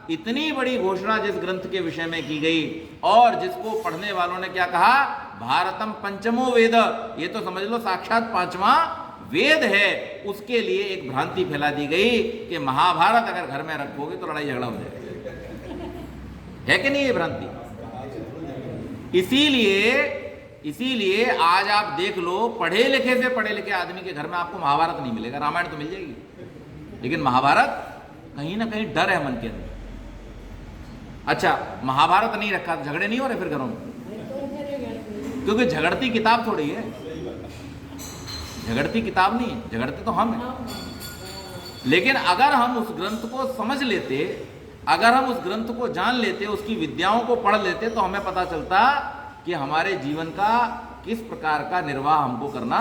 [SPEAKER 1] इतनी बड़ी घोषणा जिस ग्रंथ के विषय में की गई और जिसको पढ़ने वालों ने क्या कहा, भारतम पंचमो वेद, ये तो समझ लो साक्षात पांचवा वेद है। उसके लिए एक भ्रांति फैला दी गई कि महाभारत अगर घर में रखोगे तो लड़ाई झगड़ा हो जाएगा। है कि नहीं ये भ्रांति? इसीलिए आज आप देख लो, पढ़े लिखे आदमी के घर में आपको महाभारत नहीं मिलेगा। रामायण तो मिल जाएगी, लेकिन महाभारत कहीं ना कहीं डर है मन के अंदर। अच्छा, महाभारत नहीं रखा तो झगड़े नहीं हो रहे फिर घरों में? क्योंकि झगड़ती किताब थोड़ी है, झगड़ती किताब नहीं है, झगड़ते तो हम हैं। लेकिन अगर हम उस ग्रंथ को समझ लेते, अगर हम उस ग्रंथ को जान लेते, उसकी विद्याओं को पढ़ लेते, तो हमें पता चलता कि हमारे जीवन का किस प्रकार का निर्वाह हमको करना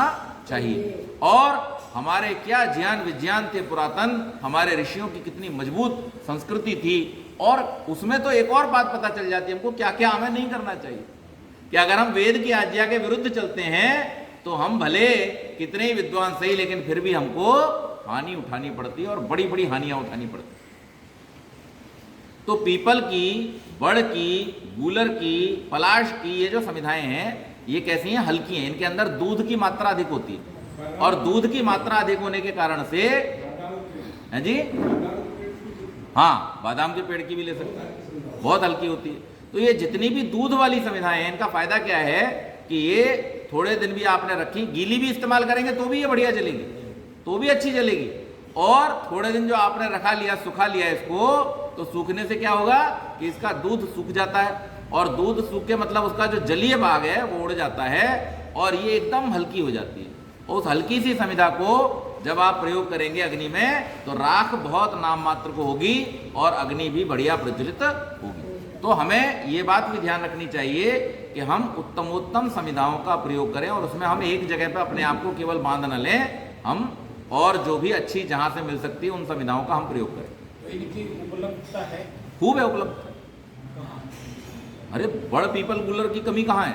[SPEAKER 1] चाहिए और हमारे क्या ज्ञान विज्ञान थे पुरातन, हमारे ऋषियों की कितनी मजबूत संस्कृति थी। और उसमें तो एक और बात पता चल जाती है हमको क्या क्या हमें नहीं करना चाहिए, कि अगर हम वेद की आज्ञा के विरुद्ध चलते हैं तो हम भले कितने ही विद्वान सही, लेकिन फिर भी हमको हानि उठानी पड़ती है और बड़ी बड़ी हानियां उठानी पड़ती। तो पीपल की, बड़ की, गूलर की, पलाश की ये जो समिधाएं हैं ये कैसी हैं? हल्की हैं। इनके अंदर दूध की मात्रा अधिक होती है और दूध की मात्रा अधिक होने के कारण से, है जी, हाँ, बादाम के पेड़ की भी ले सकते हैं, बहुत हल्की होती है। तो ये जितनी भी दूध वाली समिधाएं हैं, इनका फायदा क्या है कि ये थोड़े दिन भी आपने रखी, गीली भी इस्तेमाल करेंगे तो भी ये बढ़िया जलेगी, तो भी अच्छी जलेगी। और थोड़े दिन जो आपने रखा लिया, सुखा लिया इसको, तो सूखने से क्या होगा कि इसका दूध सूख जाता है और दूध सूख के मतलब उसका जो जलीय भाग है वो उड़ जाता है और ये एकदम हल्की हो जाती है। और उस हल्की सी समिधा को जब आप प्रयोग करेंगे अग्नि में तो राख बहुत नाम मात्र को होगी और अग्नि भी बढ़िया प्रज्वलित होगी। तो हमें ये बात भी ध्यान रखनी चाहिए कि हम उत्तमोत्तम समिधाओं का प्रयोग करें और उसमें हम एक जगह पर अपने आप को केवल बांध न लें, हम और जो भी अच्छी जहां से मिल सकती है उन समिधाओं का हम प्रयोग करें।
[SPEAKER 3] तो इनकी उपलब्धता है,
[SPEAKER 1] खूब है उपलब्ध। अरे बड़ पीपल गूलर की कमी कहाँ है?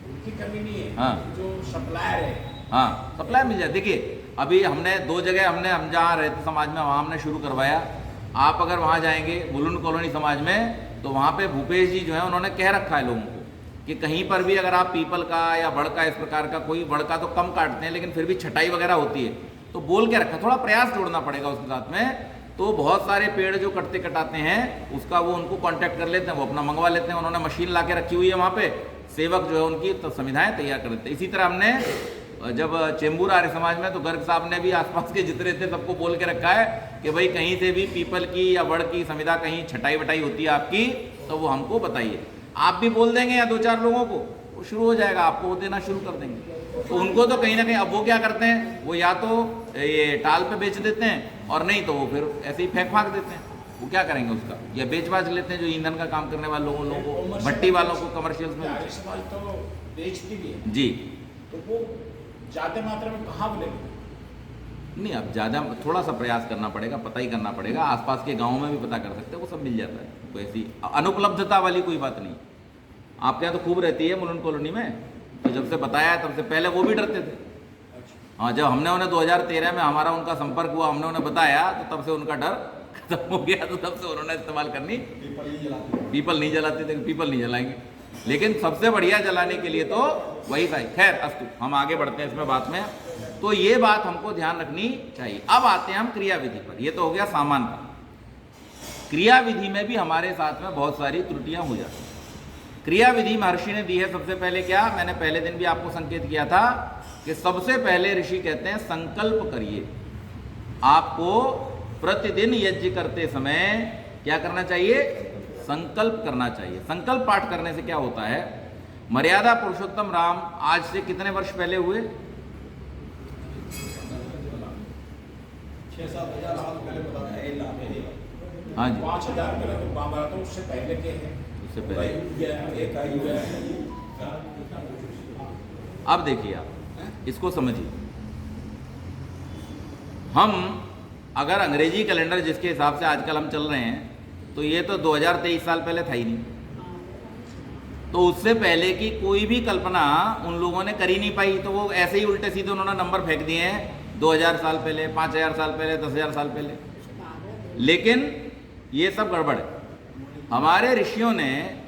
[SPEAKER 3] उनकी कमी नहीं है।
[SPEAKER 1] हाँ।
[SPEAKER 3] जो सप्लायर है,
[SPEAKER 1] हाँ, सप्लाई मिल जाए। देखिए अभी हमने 2 जगह हम जहाँ रहते समाज में वहाँ हमने शुरू करवाया। आप अगर वहाँ जाएंगे बुलुंड कॉलोनी समाज में तो वहाँ पे भूपेश जी जो है उन्होंने कह रखा है लोगों को कि कहीं पर भी अगर आप पीपल का या बड़ का, इस प्रकार का, कोई बड़ का तो कम काटते हैं लेकिन फिर भी छटाई वगैरह होती है, तो बोल के रखा, थोड़ा प्रयास जोड़ना पड़ेगा उसके साथ में। तो बहुत सारे पेड़ जो कटते कटाते हैं उसका वो उनको कांटेक्ट कर लेते हैं, वो अपना मंगवा लेते हैं। उन्होंने मशीन ला के रखी हुई है वहाँ पे, सेवक जो है उनकी तो समिधाएं तैयार कर देते हैं। इसी तरह हमने जब चेंबूर आर्य समाज में तो गर्ग साहब ने भी आसपास के जितने थे सबको बोल के रखा है कि भाई कहीं से भी पीपल की या बड़ की समिधा कहीं छटाई वटाई होती है आपकी तो वो हमको बताइए। आप भी बोल देंगे या 2-4 लोगों को, वो शुरू हो जाएगा, आपको वो देना शुरू कर देंगे। तो उनको तो कहीं ना कहीं अब वो क्या करते हैं, वो या तो ये टाल पे बेच देते हैं और नहीं तो वो फिर ऐसे ही फेंक फाक देते हैं। वो क्या करेंगे उसका, या बेच बाज लेते हैं जो ईंधन का काम करने वाले लोगों को, भट्टी वालों को कमर्शियल्स में
[SPEAKER 3] तो बेचती भी है
[SPEAKER 1] जी।
[SPEAKER 3] तो वो ज्यादा मात्रा में कहाँ मिलेगी?
[SPEAKER 1] नहीं, अब ज़्यादा थोड़ा सा प्रयास करना पड़ेगा, पता ही करना पड़ेगा। आसपास के गाँव में भी पता कर सकते हैं, वो सब मिल जाता है। कोई ऐसी अनुपलब्धता वाली कोई बात नहीं। आपके यहाँ तो खूब रहती है मुलुंड कॉलोनी में, तो जब से बताया तब से पहले वो भी डरते थे। हाँ, जब हमने उन्हें 2013 में हमारा उनका संपर्क हुआ, हमने उन्हें बताया तो तब से उनका डर खत्म हो गया। तो तब से उन्होंने इस्तेमाल करनी, पीपल नहीं जलाते थे, पीपल नहीं जलाएंगे। लेकिन सबसे बढ़िया जलाने के लिए तो वही था। खैर अस्तु, हम आगे बढ़ते हैं इसमें बात में। तो ये बात हमको ध्यान रखनी चाहिए। अब आते हैं हम क्रिया विधि पर। ये तो हो गया सामान्य। क्रिया विधि में भी हमारे साथ में बहुत सारी त्रुटियां हो जाती हैं। क्रिया विधि महर्षि ने दी है सबसे पहले क्या, मैंने पहले दिन भी आपको संकेत किया था कि सबसे पहले ऋषि कहते हैं संकल्प करिए। आपको प्रतिदिन यज्ञ करते समय क्या करना चाहिए, संकल्प करना चाहिए। संकल्प पाठ करने से क्या होता है, मर्यादा पुरुषोत्तम राम आज से कितने वर्ष पहले हुए,
[SPEAKER 3] 6-7 हजार साल पहले बताया।
[SPEAKER 1] हाँ जी
[SPEAKER 3] 5000 पहले तो महाभारत तो उससे पहले के हैं।
[SPEAKER 1] उससे पहले।
[SPEAKER 3] एक आयु है।
[SPEAKER 1] अब देखिए आप इसको समझिए, हम अगर अंग्रेजी कैलेंडर जिसके हिसाब से आजकल हम चल रहे हैं तो ये तो 2023 साल पहले था ही नहीं, तो उससे पहले की कोई भी कल्पना उन लोगों ने कर ही नहीं पाई, तो वो ऐसे ही उल्टे सीधे उन्होंने नंबर फेंक दिए हैं 2000 साल पहले, 5000 साल पहले, 10,000 साल पहले। लेकिन ये सब गड़बड़ है। हमारे ऋषियों ने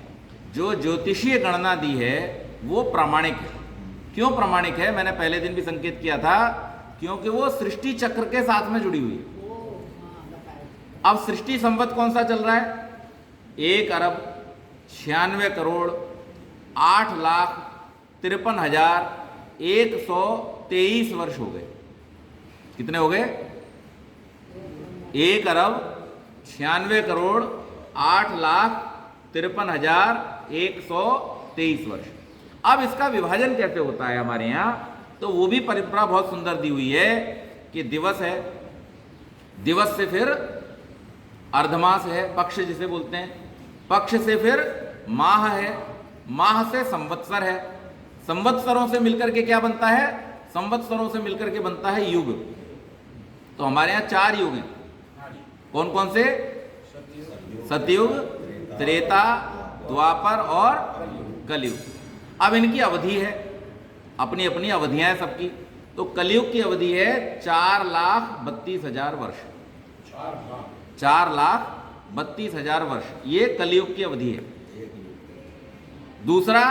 [SPEAKER 1] जो ज्योतिषीय गणना दी है वो प्रामाणिक है। क्यों प्रामाणिक है, मैंने पहले दिन भी संकेत किया था, क्योंकि वो सृष्टि चक्र के साथ में जुड़ी हुई है। अब सृष्टि संवत कौन सा चल रहा है, 1,96,53,123 वर्ष हो गए। कितने हो गए, 1,96,53,123 वर्ष। अब इसका विभाजन कैसे होता है हमारे यहाँ, तो वो भी परंपरा बहुत सुंदर दी हुई है कि दिवस है, दिवस से फिर अर्धमास है, पक्ष जिसे बोलते हैं, पक्ष से फिर माह है, माह से संवत्सर है, संवत्सरों से मिलकर के क्या बनता है, संवत्सरों से मिलकर के बनता है युग। तो हमारे यहाँ 4 युग हैं, कौन कौन से, सतयुग, त्रेता, द्वापर और कलयुग। अब इनकी अवधि है, अपनी अपनी अवधियां हैं सबकी। तो कलयुग की अवधि है 4,32,000 वर्ष, 4,32,000 वर्ष, ये कलयुग की अवधि है। दूसरा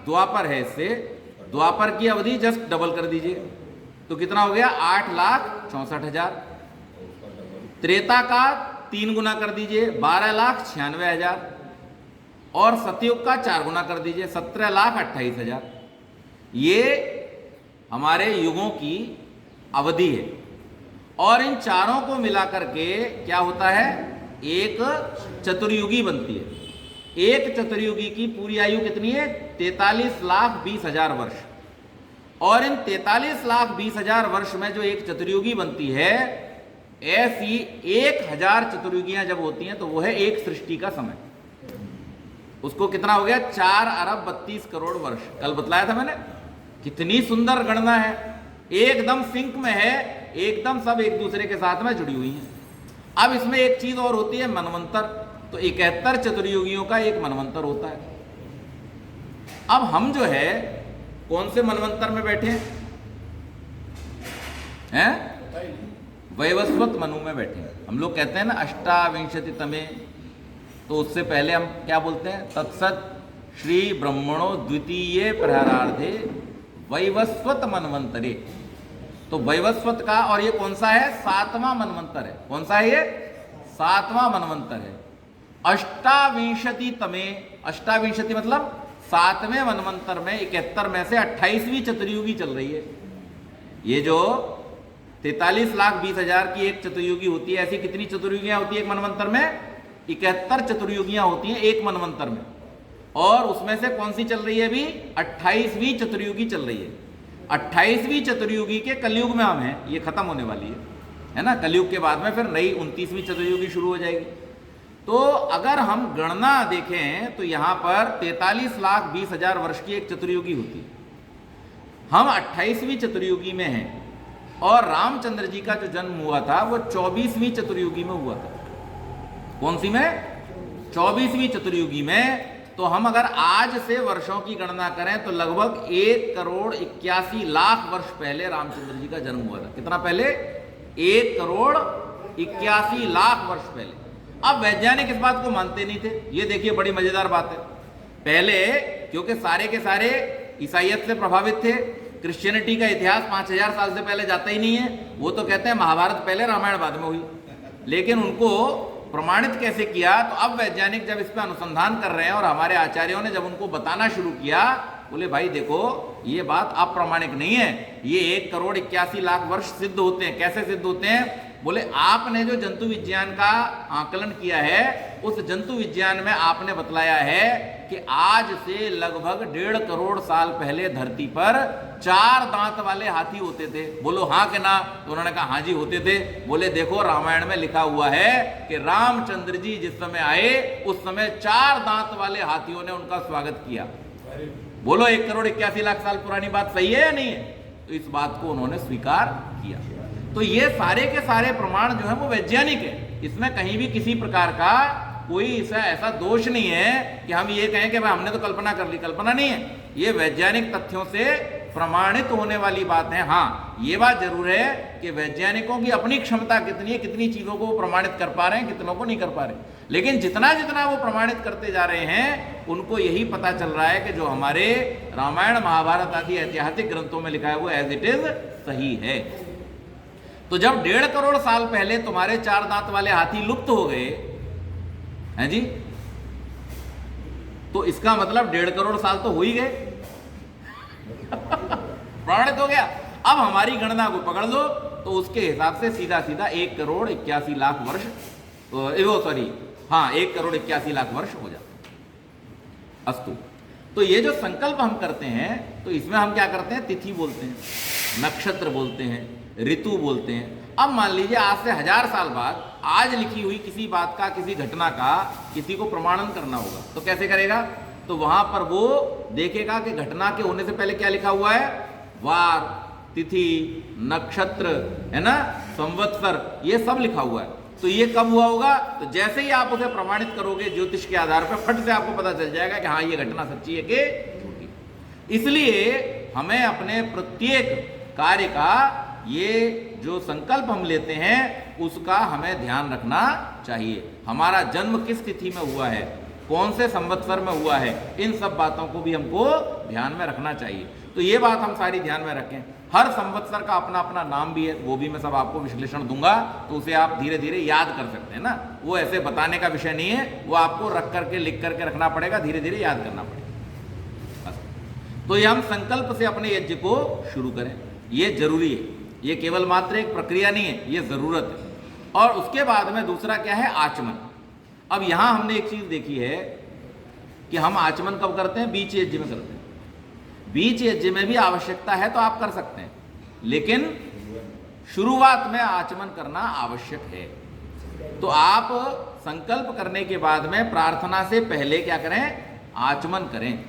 [SPEAKER 1] द्वापर है, इससे द्वापर की अवधि जस्ट डबल कर दीजिए तो कितना हो गया, 8,64,000। त्रेता का 3 गुना कर दीजिए, 12,96,000, और सतयुग का 4 गुना कर दीजिए, 17,28,000। ये हमारे युगों की अवधि है। और इन चारों को मिलाकर के क्या होता है, एक चतुर्युगी बनती है। एक चतुर्युगी की पूरी आयु कितनी है, 43,20,000 वर्ष। और इन 43,20,000 वर्ष में जो एक चतुर्युगी बनती है, ऐसी 1,000 चतुर्युगियां जब होती हैं तो वो है एक सृष्टि का समय। उसको कितना हो गया, 4,32 वर्ष। कल बतलाया था मैंने, कितनी सुंदर गणना है, एकदम सिंक में है, एकदम सब एक दूसरे के साथ में जुड़ी हुई हैं। अब इसमें एक चीज और होती है, मनवंतर। तो 71 चतुर्युगियों का एक मनवंतर होता है। अब हम जो है कौन से मनवंतर में बैठे हैं, वैवस्वत मनु में बैठे हैं। हम लोग कहते हैं ना अष्टाविंशतितमे, तो उससे पहले हम क्या बोलते हैं, तत्सत श्री ब्रह्मणो द्वितीय प्रहरार्धे वैवस्वत मनवंतरे। तो वैवस्वत का, और ये कौन सा है, 7वां मनवंतर है। कौन सा है ये, 7वां मनवंतर है। अष्टाविंशतितमे, अष्टाविंशति मतलब 7वें मनवंतर में 71 में से 28वीं चतुर्युगी चल रही है। ये जो 43,20,000 की एक चतुर्युगी होती है, ऐसी कितनी चतुर्युगियां होती है एक मनवंतर में, 71 चतुर्युगियां होती हैं एक मनवंतर में। और उसमें से कौन सी चल रही है अभी, 28वीं चतुर्युगी चल रही है। 28वीं चतुर्युगी के कलयुग में हम हैं, ये खत्म होने वाली है ना। कलयुग के बाद में फिर नई 29वीं चतुर्युगी शुरू हो जाएगी। तो अगर हम गणना देखें तो यहां पर 43,20,000 वर्ष की एक चतुर्युगी होती है। हम 28वीं चतुर्युगी में हैं, और रामचंद्र जी का जो जन्म हुआ था वो 24वीं चतुर्युगी में हुआ था। कौन सी में, 24वीं चतुर्युगी में। तो हम अगर आज से वर्षों की गणना करें तो लगभग 1,81,00,000 वर्ष पहले रामचंद्र जी का जन्म हुआ था। कितना पहले, 1,81,00,000 वर्ष पहले। अब वैज्ञानिक इस बात को मानते नहीं थे। ये देखिए बड़ी मजेदार बात है, पहले क्योंकि सारे के सारे ईसाइयत से प्रभावित थे, क्रिश्चियनिटी का इतिहास 5,000 साल से पहले जाता ही नहीं है। वो तो कहते हैं महाभारत पहले, रामायण बाद में हुई। लेकिन उनको प्रमाणित कैसे किया? तो अब वैज्ञानिक जब इस पर अनुसंधान कर रहे हैं और हमारे आचार्यों ने जब उनको बताना शुरू किया, बोले भाई देखो ये बात अप्रामाणिक नहीं है, ये 1,81,00,000 वर्ष सिद्ध होते हैं। कैसे सिद्ध होते हैं? बोले आपने जो जंतु विज्ञान का आकलन किया है, उस जंतु विज्ञान में आपने बतलाया है कि आज से लगभग 1.5 करोड़ साल पहले धरती पर 4 दांत वाले हाथी होते थे। बोलो हाँ कि ना? तो उन्होंने कहा हाँ जी होते थे। बोले देखो रामायण में लिखा हुआ है कि रामचंद्र जी जिस समय आए उस समय 4 दांत वाले हाथियों ने उनका स्वागत किया। बोलो 1,81,00,000 साल पुरानी बात सही है या नहीं है? तो इस बात को उन्होंने स्वीकार किया। तो ये सारे के सारे प्रमाण जो है वो वैज्ञानिक है, इसमें कहीं भी किसी प्रकार का कोई ऐसा दोष नहीं है कि हम ये कहें कि भाई हमने तो कल्पना कर ली। कल्पना नहीं है, ये वैज्ञानिक तथ्यों से प्रमाणित होने वाली बात है। हाँ, ये बात जरूर है कि वैज्ञानिकों की अपनी क्षमता कितनी है, कितनी चीजों को प्रमाणित कर पा रहे हैं, कितनों को नहीं कर पा रहे। लेकिन जितना जितना वो प्रमाणित करते जा रहे हैं, उनको यही पता चल रहा है कि जो हमारे रामायण महाभारत आदि ऐतिहासिक ग्रंथों में लिखा है वो एज इट इज सही है। तो जब 1.5 करोड़ साल पहले तुम्हारे 4 दांत वाले हाथी लुप्त हो गए हैं जी, तो इसका मतलब 1.5 करोड़ साल तो हो ही गए, प्रमाणित हो गया। अब हमारी गणना को पकड़ लो तो उसके हिसाब से सीधा सीधा 1,81,00,000 वर्ष, 1,81,00,000 वर्ष हो जाता। अस्तु, तो ये जो संकल्प हम करते हैं तो इसमें हम क्या करते हैं? तिथि बोलते हैं, नक्षत्र बोलते हैं, ऋतु बोलते हैं। अब मान लीजिए आज से 1000 साल बाद आज लिखी हुई किसी बात का, किसी घटना का किसी को प्रमाणन करना होगा, तो कैसे करेगा? तो वहां पर वो देखेगा कि घटना के होने से पहले क्या लिखा हुआ है, वार, तिथि, नक्षत्र, है ना, संवत्सर, ये सब लिखा हुआ है। तो ये कब हुआ होगा? तो जैसे ही आप उसे प्रमाणित करोगे ज्योतिष के आधार पर, फट से आपको पता चल जाएगा कि हाँ ये घटना सच्ची है कि झूठी। इसलिए हमें अपने प्रत्येक कार्य का ये जो संकल्प हम लेते हैं उसका हमें ध्यान रखना चाहिए। हमारा जन्म किस तिथि में हुआ है, कौन से संवत्सर में हुआ है, इन सब बातों को भी हमको ध्यान में रखना चाहिए। तो ये बात हम सारी ध्यान में रखें। हर संवत्सर का अपना अपना नाम भी है, वो भी मैं सब आपको विश्लेषण दूंगा, तो उसे आप धीरे धीरे याद कर सकते हैं ना। वो ऐसे बताने का विषय नहीं है, वो आपको रख करके लिख करके रखना पड़ेगा, धीरे धीरे याद करना पड़ेगा। तो ये हम संकल्प से अपने यज्ञ को शुरू करें, ये जरूरी है। ये केवल मात्र एक प्रक्रिया नहीं है, ये जरूरत है। और उसके बाद में दूसरा क्या है? आचमन। अब यहां हमने एक चीज देखी है कि हम आचमन कब करते हैं? बीच यज्ञ में करते हैं। बीच यज्ञ में भी आवश्यकता है तो आप कर सकते हैं, लेकिन शुरुआत में आचमन करना आवश्यक है। तो आप संकल्प करने के बाद में प्रार्थना से पहले क्या करें? आचमन करें।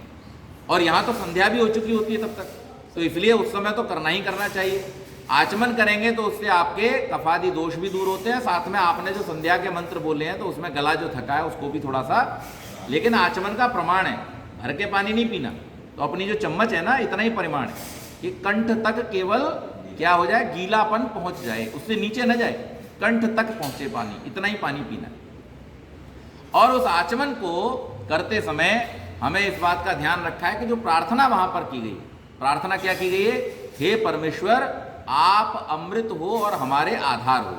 [SPEAKER 1] और यहां तो संध्या भी हो चुकी होती है तब तक, तो इसलिए उस समय तो करना ही करना चाहिए। आचमन करेंगे तो उससे आपके कफादि दोष भी दूर होते हैं, साथ में आपने जो संध्या के मंत्र बोले हैं तो उसमें गला जो थका है उसको भी थोड़ा सा, लेकिन आचमन का प्रमाण है भर के पानी नहीं पीना। तो अपनी जो चम्मच है ना, इतना ही परिमाण है कि कंठ तक केवल क्या हो जाए, गीलापन पहुंच जाए, उससे नीचे न जाए, कंठ तक पहुंचे पानी, इतना ही पानी पीना। और उस आचमन को करते समय हमें इस बात का ध्यान रखा है कि जो प्रार्थना वहां पर की गई, प्रार्थना क्या की गई है? हे परमेश्वर, आप अमृत हो और हमारे आधार हो।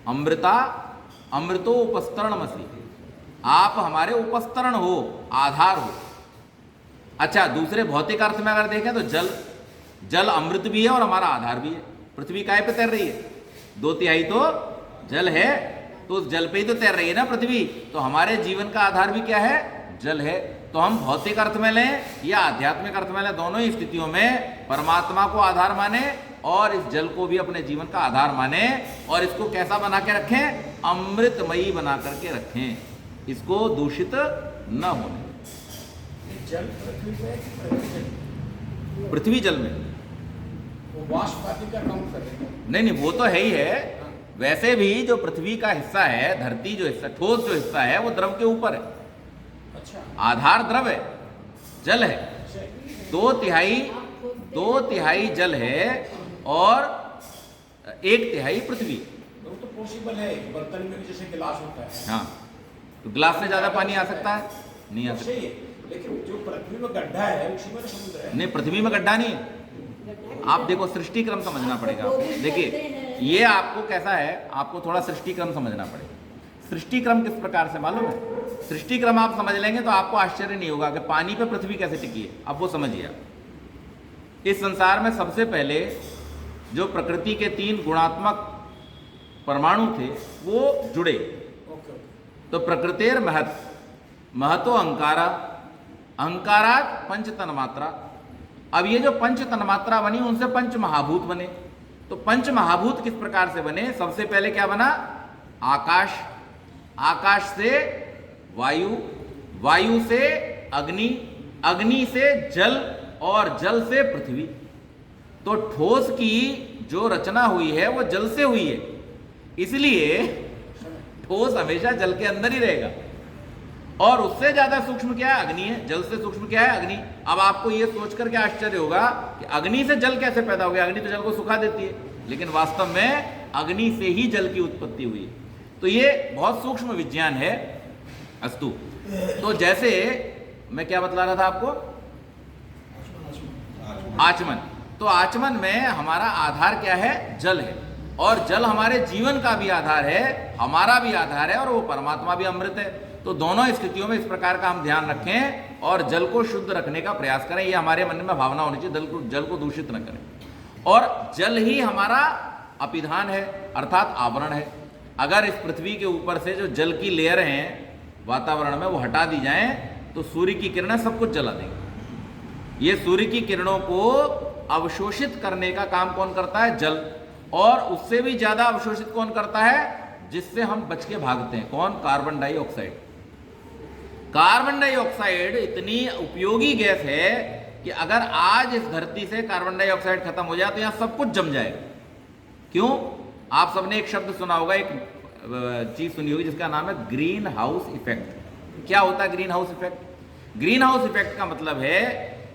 [SPEAKER 1] अमृता अमृतो उपस्तरणमसि, आप हमारे उपस्तरण हो, आधार हो। अच्छा, दूसरे भौतिक अर्थ में अगर देखें तो जल अमृत भी है और हमारा आधार भी है। पृथ्वी काहे पे तैर रही है? 2/3 तो जल है, तो उस जल पे ही तो तैर रही है ना पृथ्वी। तो हमारे जीवन का आधार भी क्या है? जल है। तो हम भौतिक अर्थ में लें या आध्यात्मिक अर्थ में लें, दोनों ही स्थितियों में परमात्मा को आधार माने और इस जल को भी अपने जीवन का आधार माने, और इसको कैसा बना के रखें? अमृतमयी बना करके रखें, इसको दूषित न होने।
[SPEAKER 3] जल पृथ्वी में,
[SPEAKER 1] पृथ्वी जल में
[SPEAKER 3] वो वाष्प आदि का काउंट करेगा?
[SPEAKER 1] नहीं, वो तो है ही है। वैसे भी जो पृथ्वी का हिस्सा है, धरती जो हिस्सा, ठोस जो हिस्सा है, वो द्रव के ऊपर है।
[SPEAKER 3] अच्छा,
[SPEAKER 1] आधार द्रव है, जल है। 2/3 जल है और 1/3 पृथ्वी।
[SPEAKER 3] वो तो पॉसिबल है, बर्तन में जैसे गिलास होता है।
[SPEAKER 1] हाँ, तो गिलास में ज्यादा पानी आ सकता है? नहीं आ सकता।
[SPEAKER 3] लेकिन जो पृथ्वी में गड्ढा है उसी में समुद्र है।
[SPEAKER 1] नहीं, पृथ्वी में गड्ढा नहीं है। आप देखो, सृष्टि क्रम समझना पड़ेगा आपको। देखिए, ये आपको कैसा है, आपको थोड़ा सृष्टि क्रम समझना पड़ेगा। सृष्टि क्रम किस प्रकार से मालूम है? सृष्टि क्रम आप समझ लेंगे तो आपको आश्चर्य नहीं होगा कि पानी पे पृथ्वी कैसे टिकी है। अब वो समझिए आप। इस संसार में सबसे पहले जो प्रकृति के 3 गुणात्मक परमाणु थे वो जुड़े।
[SPEAKER 3] ओके।
[SPEAKER 1] तो प्रकृतेर महत, महतो अहंकारा, अहंकारात पंच तन्मात्रा। अब ये जो पंच तन्मात्रा बनी उनसे पंच महाभूत बने। तो पंच महाभूत किस प्रकार से बने? सबसे पहले क्या बना? आकाश, आकाश से वायु, वायु से अग्नि, अग्नि से जल और जल से पृथ्वी। तो ठोस की जो रचना हुई है वो जल से हुई है, इसलिए ठोस हमेशा जल के अंदर ही रहेगा। और उससे ज्यादा सूक्ष्म क्या है? अग्नि है। जल से सूक्ष्म क्या है? अग्नि। अब आपको यह सोचकर के आश्चर्य होगा कि अग्नि से जल कैसे पैदा हो गया? अग्नि तो जल को सुखा देती है, लेकिन वास्तव में अग्नि से ही जल की उत्पत्ति हुई है। तो ये बहुत सूक्ष्म विज्ञान है। अस्तु, तो जैसे मैं क्या बतला रहा था आपको? आचमन। तो आचमन में हमारा आधार क्या है? जल है। और जल हमारे जीवन का भी आधार है, हमारा भी आधार है, और वो परमात्मा भी अमृत है। तो दोनों स्थितियों में इस प्रकार का हम ध्यान रखें और जल को शुद्ध रखने का प्रयास करें। ये हमारे मन में भावना होनी चाहिए, जल को दूषित न करें। और जल ही हमारा अपिधान है, अर्थात आवरण है। अगर इस पृथ्वी के ऊपर से जो जल की लेयर हैं वातावरण में वो हटा दी जाएं तो सूर्य की किरणें सब कुछ जला देंगी। ये सूर्य की किरणों को अवशोषित करने का काम कौन करता है? जल। और उससे भी ज्यादा अवशोषित कौन करता है? जिससे हम बच के भागते हैं। कौन? Carbon dioxide. कार्बन डाइऑक्साइड इतनी उपयोगी गैस है कि अगर आज इस धरती से कार्बन डाइऑक्साइड खत्म हो जाए तो यहां सब कुछ जम जाएगा। क्यों? आप सबने एक शब्द सुना होगा, एक चीज सुनी होगी जिसका नाम है ग्रीन हाउस इफेक्ट। क्या होता है green house effect? Green house effect का मतलब है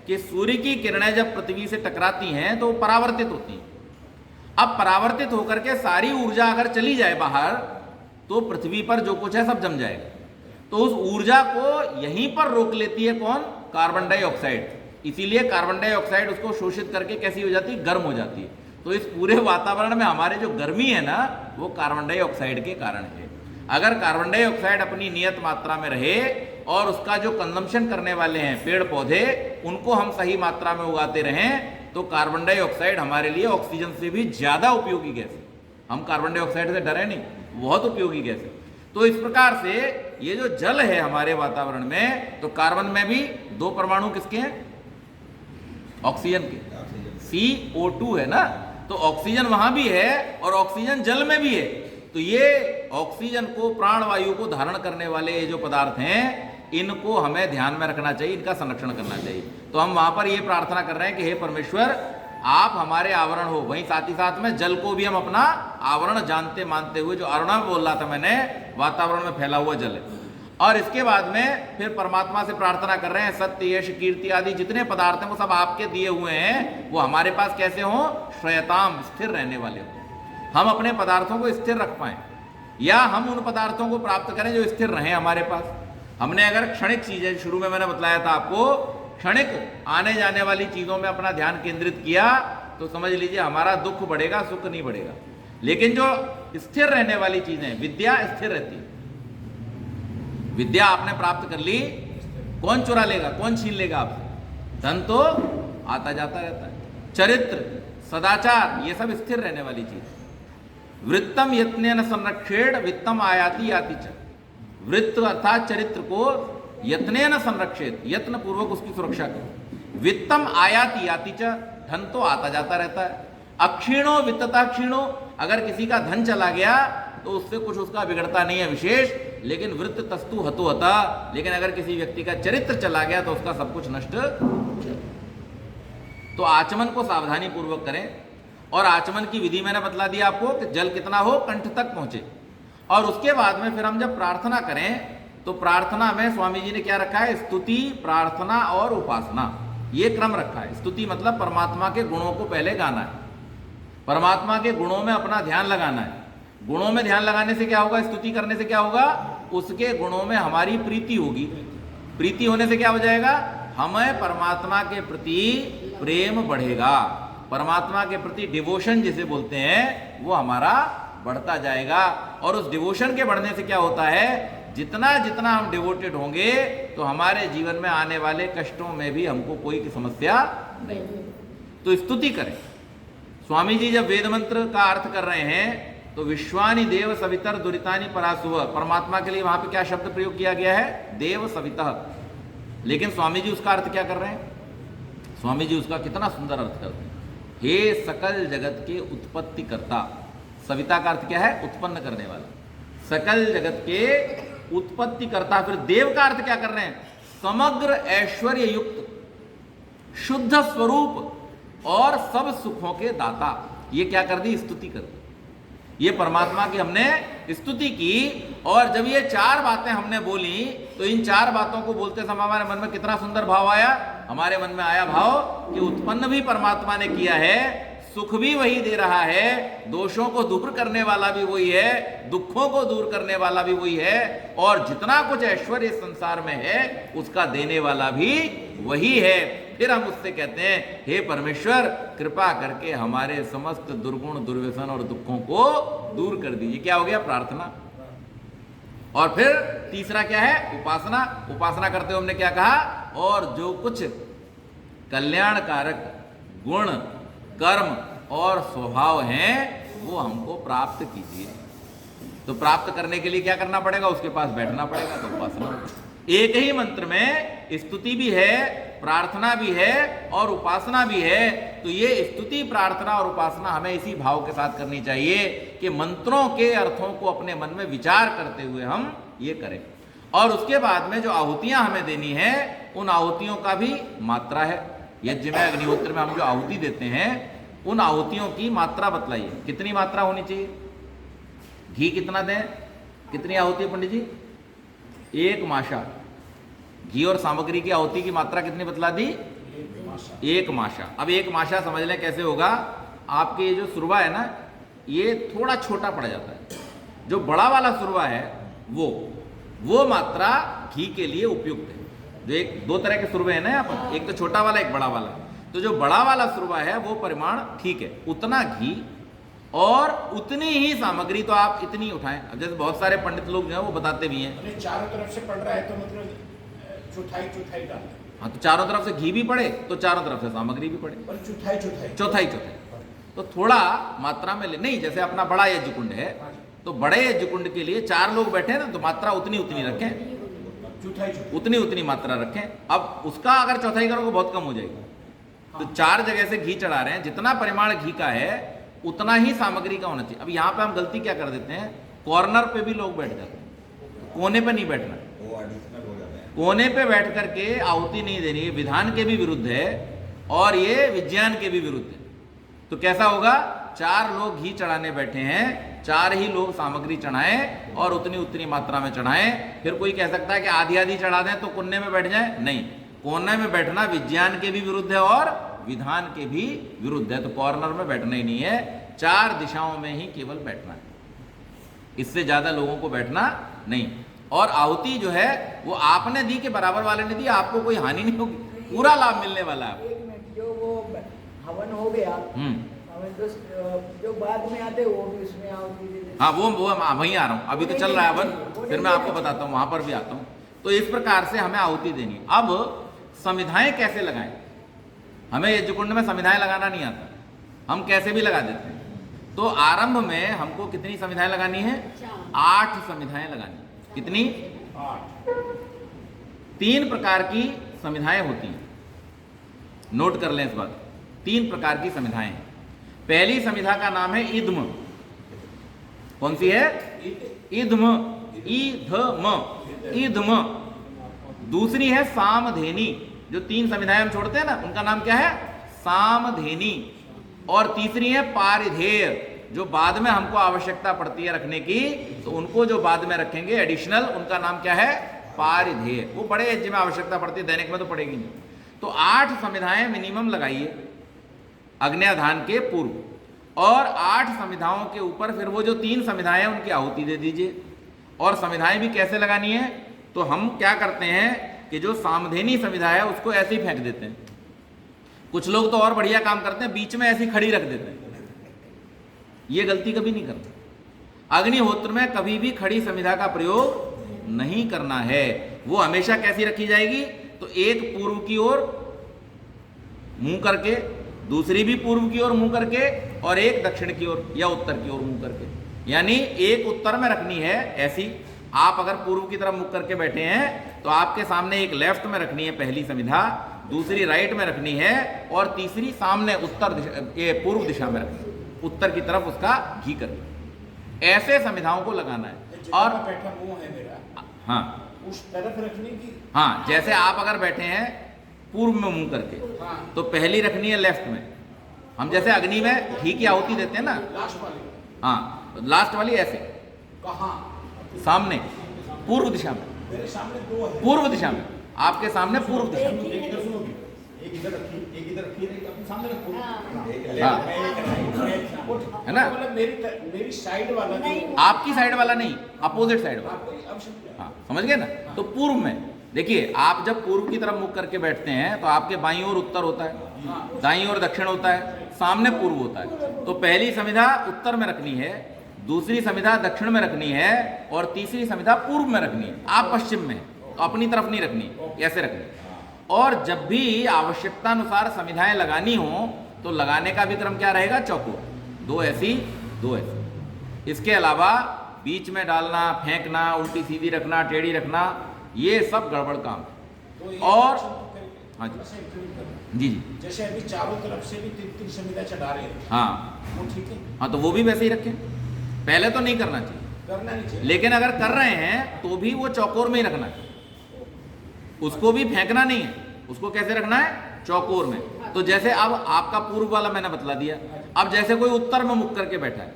[SPEAKER 1] कि सूर्य की किरणें जब पृथ्वी से टकराती हैं तो परावर्तित होती हैं। अब परावर्तित होकर के सारी ऊर्जा अगर चली जाए बाहर तो पृथ्वी पर जो कुछ है सब जम जाएगा। तो उस ऊर्जा को यहीं पर रोक लेती है कौन? Carbon dioxide. इसीलिए कार्बन डाइऑक्साइड उसको शोषित करके कैसी हो जाती है? गर्म हो जाती है। तो इस पूरे वातावरण में हमारे जो गर्मी है ना, वो कार्बन डाइऑक्साइड के कारण है। अगर कार्बन डाइऑक्साइड अपनी नियत मात्रा में रहे और उसका जो कंजम्पशन करने वाले हैं पेड़ पौधे, उनको हम सही मात्रा में उगाते रहें तो कार्बन डाइऑक्साइड हमारे लिए ऑक्सीजन से भी ज्यादा उपयोगी गैस है। हम कार्बन डाइऑक्साइड से डरे नहीं, बहुत उपयोगी गैस है। तो इस प्रकार से ये जो जल है हमारे वातावरण में, तो कार्बन में भी 2 परमाणु किसके हैं? ऑक्सीजन के। CO2 है ना, तो ऑक्सीजन वहां भी है और ऑक्सीजन जल में भी है। तो ये ऑक्सीजन को, प्राणवायु को धारण करने वाले ये जो पदार्थ हैं, इनको हमें ध्यान में रखना चाहिए, इनका संरक्षण करना चाहिए। तो हम वहां पर ये प्रार्थना कर रहे हैं कि हे परमेश्वर, आप हमारे आवरण हो। वहीं साथ ही साथ में जल को भी हम अपना आवरण जानते मानते हुए, जो अरुणा बोल रहा था मैंने, वातावरण में फैला हुआ जल है। और इसके बाद में फिर परमात्मा से प्रार्थना कर रहे हैं, सत्य, यश, कीर्ति आदि जितने पदार्थ हैं वो सब आपके दिए हुए हैं, वो हमारे पास कैसे हो? श्रयताम, स्थिर रहने वाले हो। हम अपने पदार्थों को स्थिर रख पाएं, या हम उन पदार्थों को प्राप्त करें जो स्थिर रहें हमारे पास। हमने अगर क्षणिक चीजें, शुरू में मैंने बताया था आपको, क्षणिक आने जाने वाली चीजों में अपना ध्यान केंद्रित किया तो समझ लीजिए हमारा दुख बढ़ेगा, सुख नहीं बढ़ेगा। लेकिन जो स्थिर रहने वाली चीजें, विद्या स्थिर रहती है। विद्या आपने प्राप्त कर ली, कौन चुरा लेगा? कौन छीन लेगा आपसे? धन तो आता जाता रहता है। चरित्र, सदाचार, ये सब स्थिर रहने वाली चीज। वृत्तम यत्नेन संरक्षेण वित्तम आयाति याति च। वृत्त अर्थात चरित्र को यत्नेन संरक्षित, यत्न पूर्वक उसकी सुरक्षा करो। वित्तम आयाति याति च, धन तो आता जाता रहता है। अक्षीणो वित्तता क्षीणो, अगर किसी का धन चला गया तो उससे कुछ उसका बिगड़ता नहीं है विशेष, लेकिन वृत्त तस्तु हतो हता, लेकिन अगर किसी व्यक्ति का चरित्र चला गया तो उसका सब कुछ नष्ट। तो आचमन को सावधानी पूर्वक करें। और आचमन की विधि मैंने बतला दिया आपको कि जल कितना हो? कंठ तक पहुंचे। और उसके बाद में फिर हम जब प्रार्थना करें तो प्रार्थना में स्वामी जी ने क्या रखा है? स्तुति, प्रार्थना और उपासना, ये क्रम रखा है। स्तुति मतलब परमात्मा के गुणों को पहले गाना है, परमात्मा के गुणों में अपना ध्यान लगाना है। गुणों में ध्यान लगाने से क्या होगा? स्तुति करने से क्या होगा? उसके गुणों में हमारी प्रीति होगी। प्रीति होने से क्या हो जाएगा? हमें परमात्मा के प्रति प्रेम बढ़ेगा। परमात्मा के प्रति डिवोशन जिसे बोलते हैं वो हमारा बढ़ता जाएगा। और उस डिवोशन के बढ़ने से क्या होता है, जितना जितना हम डिवोटेड होंगे तो हमारे जीवन में आने वाले कष्टों में भी हमको कोई की समस्या नहीं। तो स्तुति करें। स्वामी जी जब वेद मंत्र का अर्थ कर रहे हैं तो विश्वानि देव सवितर दुरितानि परासुव, परमात्मा के लिए वहां पे क्या शब्द प्रयोग किया गया है, देव सवितः। लेकिन स्वामी जी उसका अर्थ क्या कर रहे हैं, स्वामी जी उसका कितना सुंदर अर्थ करते हैं, हे सकल जगत के उत्पत्ति करता। सविता का अर्थ क्या है, उत्पन्न करने वाला, सकल जगत के उत्पत्ति करता। फिर देव का अर्थ क्या कर रहे हैं, समग्र ऐश्वर्य युक्त शुद्ध स्वरूप और सब सुखों के दाता। ये क्या कर दी, स्तुति कर दी। ये परमात्मा की हमने स्तुति की। और जब ये चार बातें हमने बोली तो इन चार बातों को बोलते समय हमारे मन में कितना सुंदर भाव आया, हमारे मन में आया भाव कि उत्पन्न भी परमात्मा ने किया है, सुख भी वही दे रहा है, दोषों को दूर करने वाला भी वही है, दुखों को दूर करने वाला भी वही है, और जितना कुछ ऐश्वर्य संसार में है उसका देने वाला भी वही है। फिर हम उससे कहते हैं, हे परमेश्वर कृपा करके हमारे समस्त दुर्गुण दुर्व्यसन और दुखों को दूर कर दीजिए। क्या हो गया, प्रार्थना। और फिर तीसरा क्या है, उपासना। उपासना करते हुए हमने क्या कहा, और जो कुछ कल्याणकारक गुण कर्म और स्वभाव हैं वो हमको प्राप्त कीजिए। तो प्राप्त करने के लिए क्या करना पड़ेगा, उसके पास बैठना पड़ेगा, तो उपासना। एक ही मंत्र में स्तुति भी है, प्रार्थना भी है और उपासना भी है। तो ये स्तुति प्रार्थना और उपासना हमें इसी भाव के साथ करनी चाहिए कि मंत्रों के अर्थों को अपने मन में विचार करते हुए हम ये करें। और उसके बाद में जो आहुतियां हमें देनी है उन आहुतियों का भी मात्रा है। यज्ञ में अग्निहोत्र में हम जो आहुति देते हैं उन आहुतियों की मात्रा बतलाइए, कितनी मात्रा होनी चाहिए। घी कितना दें, कितनी आहुति है पंडित जी, 1 माशा। घी और सामग्री की आहुति की मात्रा कितनी बतला दी, 1 माशा। अब 1 माशा समझ लें कैसे होगा, आपके ये जो सुरवा है ना ये थोड़ा छोटा पड़ जाता है, जो बड़ा वाला सुरवा है वो मात्रा घी के लिए उपयुक्त है। जो एक 2 तरह के सुरवे हैं ना यहाँ पर, एक तो छोटा वाला एक बड़ा वाला। तो जो बड़ा वाला सुरवा है वो परिमाण ठीक है, उतना घी और उतनी ही सामग्री, तो आप इतनी उठाएं। अब जैसे बहुत सारे पंडित लोग जो है वो बताते भी हैं,
[SPEAKER 3] चारों तरफ से पड़ रहा है तो मतलब चौथाई डाल।
[SPEAKER 1] हाँ, तो चारों तरफ से घी भी पड़े तो चारों तरफ से सामग्री भी पड़े,
[SPEAKER 3] और चौथाई।
[SPEAKER 1] तो थोड़ा मात्रा में ले, नहीं जैसे अपना बड़ा यज्ञ कुंड है तो बड़े यज्ञ कुंड के लिए 4 लोग बैठे ना तो मात्रा उतनी रखें, उतनी मात्रा रखें। अब उसका अगर चौथाई करोगे बहुत कम हो जाएगी। तो 4 जगह से घी चढ़ा रहे हैं, जितना परिमाण घी का है उतना ही सामग्री का होना चाहिए। अब यहाँ पे हम गलती क्या कर देते हैं, कॉर्नर पे भी लोग बैठ जाते हैं, कोने पे नहीं बैठना। कोने पे बैठ करके आहुति नहीं देनी, ये विधान के भी विरुद्ध है और ये विज्ञान के भी विरुद्ध है। तो कैसा होगा, 4 लोग घी चढ़ाने बैठे हैं, 4 ही लोग सामग्री चढ़ाएं और उतनी मात्रा में चढ़ाएं। फिर कोई कह सकता है कि आधी चढ़ा दें तो कोने में बैठ जाए, नहीं, कोने में बैठना विज्ञान के भी विरुद्ध है और विधान के भी विरुद्ध है। तो कॉर्नर में बैठना ही नहीं है, 4 दिशाओं में ही केवल बैठना है, इससे ज्यादा लोगों को बैठना नहीं। और आहुति जो है वो आपने दी के बराबर वाले ने दी, आपको कोई हानि नहीं होगी, पूरा लाभ मिलने वाला है।
[SPEAKER 2] 1 मिनट, जो वो हवन हो गया, हवन तो जो बाद में आते वो भी उसमें आहुति दे देते।
[SPEAKER 1] हाँ, वो वहीं आ रहा हूँ, अभी तो चल रहा है हवन, फिर मैं आपको बताता हूँ, वहां पर भी आता हूँ। तो इस प्रकार से हमें आहुति देनी। अब समिधाएं कैसे लगाएं, हमें यज्ञ कुंड में समिधाएं लगाना नहीं आता, हम कैसे भी लगा देते हैं। तो आरंभ में हमको कितनी समिधाएं लगानी है, 8 समिधाएं लगानी। कितनी, 8। 3 प्रकार की समिधाएं होती हैं, नोट कर लें इस बात। 3 प्रकार की समिधाएं हैं। पहली समिधा का नाम है इद्म। कौन सी है, इद्म, ईधम, इद्म। दूसरी है सामधेनी, जो 3 समिधाएं हम छोड़ते हैं ना उनका नाम क्या है, सामधेनी। और तीसरी है पारिधेय, जो बाद में हमको आवश्यकता पड़ती है रखने की, तो उनको जो बाद में रखेंगे एडिशनल, उनका नाम क्या है, पारिधेय। वो बड़े यज्ञ में आवश्यकता पड़ती है, दैनिक में तो पड़ेगी नहीं। तो 8 समिधाएं मिनिमम लगाइए अग्न्याधान के पूर्व, और 8 समिधाओं के ऊपर फिर वो जो 3 समिधाएं हैं उनकी आहुति दे दीजिए। और समिधाएं भी कैसे लगानी है, तो हम क्या करते हैं कि जो सामधेनी समिधा है उसको ऐसे ही फेंक देते हैं। कुछ लोग तो और बढ़िया काम करते हैं, बीच में ऐसी खड़ी रख देते हैं, ये गलती कभी नहीं करते। अग्निहोत्र में कभी भी खड़ी समिधा का प्रयोग नहीं करना है। वो हमेशा कैसी रखी जाएगी, तो एक पूर्व की ओर मुंह करके, दूसरी भी पूर्व की ओर मुंह करके, और एक दक्षिण की ओर या उत्तर की ओर मुंह करके। यानी एक उत्तर में रखनी है ऐसी, आप अगर पूर्व की तरफ मुख करके बैठे हैं तो आपके सामने एक लेफ्ट में रखनी है पहली समिधा, दूसरी राइट में रखनी है, और तीसरी सामने उत्तर दिशा, ये पूर्व दिशा में रखनी है, उत्तर की तरफ उसका घी करके। ऐसे समिधाओं को लगाना है। और
[SPEAKER 3] बैठा मुंह है मेरा,
[SPEAKER 1] हाँ,
[SPEAKER 3] उस तरफ रखने की।
[SPEAKER 1] हाँ, जैसे आप अगर बैठे हैं पूर्व में मुंह करके,
[SPEAKER 3] हाँ।
[SPEAKER 1] तो पहली रखनी है लेफ्ट में। हम जैसे अग्नि में घी की आहुति देते हैं ना,
[SPEAKER 3] लास्ट वाली
[SPEAKER 1] हाँ, लास्ट वाली ऐसे
[SPEAKER 3] कहाँ?
[SPEAKER 1] सामने पूर्व दिशा में,
[SPEAKER 3] मेरे सामने दो है।
[SPEAKER 1] पूर्व दिशा में, आपके सामने पूर्व दिशा में।
[SPEAKER 3] एक इधर सुनोगी, एक इधर रखी, एक इधर रखी, एक अपने सामने रखो।
[SPEAKER 1] हाँ। है ना?
[SPEAKER 3] मतलब मेरी साइड वाला जो
[SPEAKER 1] आपकी साइड वाला नहीं, अपोजिट साइड वाला।
[SPEAKER 3] अब समझ
[SPEAKER 1] हाँ, समझ गए ना? तो पूर्व में देखिए, आप जब पूर्व की तरफ मुख करके बैठते हैं तो आपके बाईं ओर उत्तर होता है, दाईं ओर दक्षिण होता है, सामने पूर्व होता है। तो पहली समिधा उत्तर में रखनी है, दूसरी समिधा दक्षिण में रखनी है, और तीसरी समिधा पूर्व में रखनी है। आप पश्चिम में, तो अपनी तरफ नहीं रखनी, ऐसे रखनी। और जब भी आवश्यकता अनुसार समिधाएं लगानी हो तो लगाने का भी क्रम क्या रहेगा, चौकोर, दो ऐसी दो ऐसी। इसके अलावा बीच में डालना, फेंकना, उल्टी सीधी रखना, टेढ़ी रखना, ये सब गड़बड़ काम है। और हाँ जी, जी जी,
[SPEAKER 3] जैसे अभी चारों तरफ से भी तीन तीन समिधा चढ़ा रहे हैं,
[SPEAKER 1] हाँ
[SPEAKER 3] वो ठीक है,
[SPEAKER 1] हाँ, तो वो भी वैसे ही रखें। पहले तो नहीं करना चाहिए,
[SPEAKER 3] करना नहीं चाहिए।
[SPEAKER 1] लेकिन अगर कर रहे हैं तो भी वो चौकोर में ही रखना है, उसको भी फेंकना नहीं है। उसको कैसे रखना है, चौकोर में। तो जैसे अब आपका पूर्व वाला मैंने बतला दिया। अब जैसे कोई उत्तर में मुख करके बैठा है,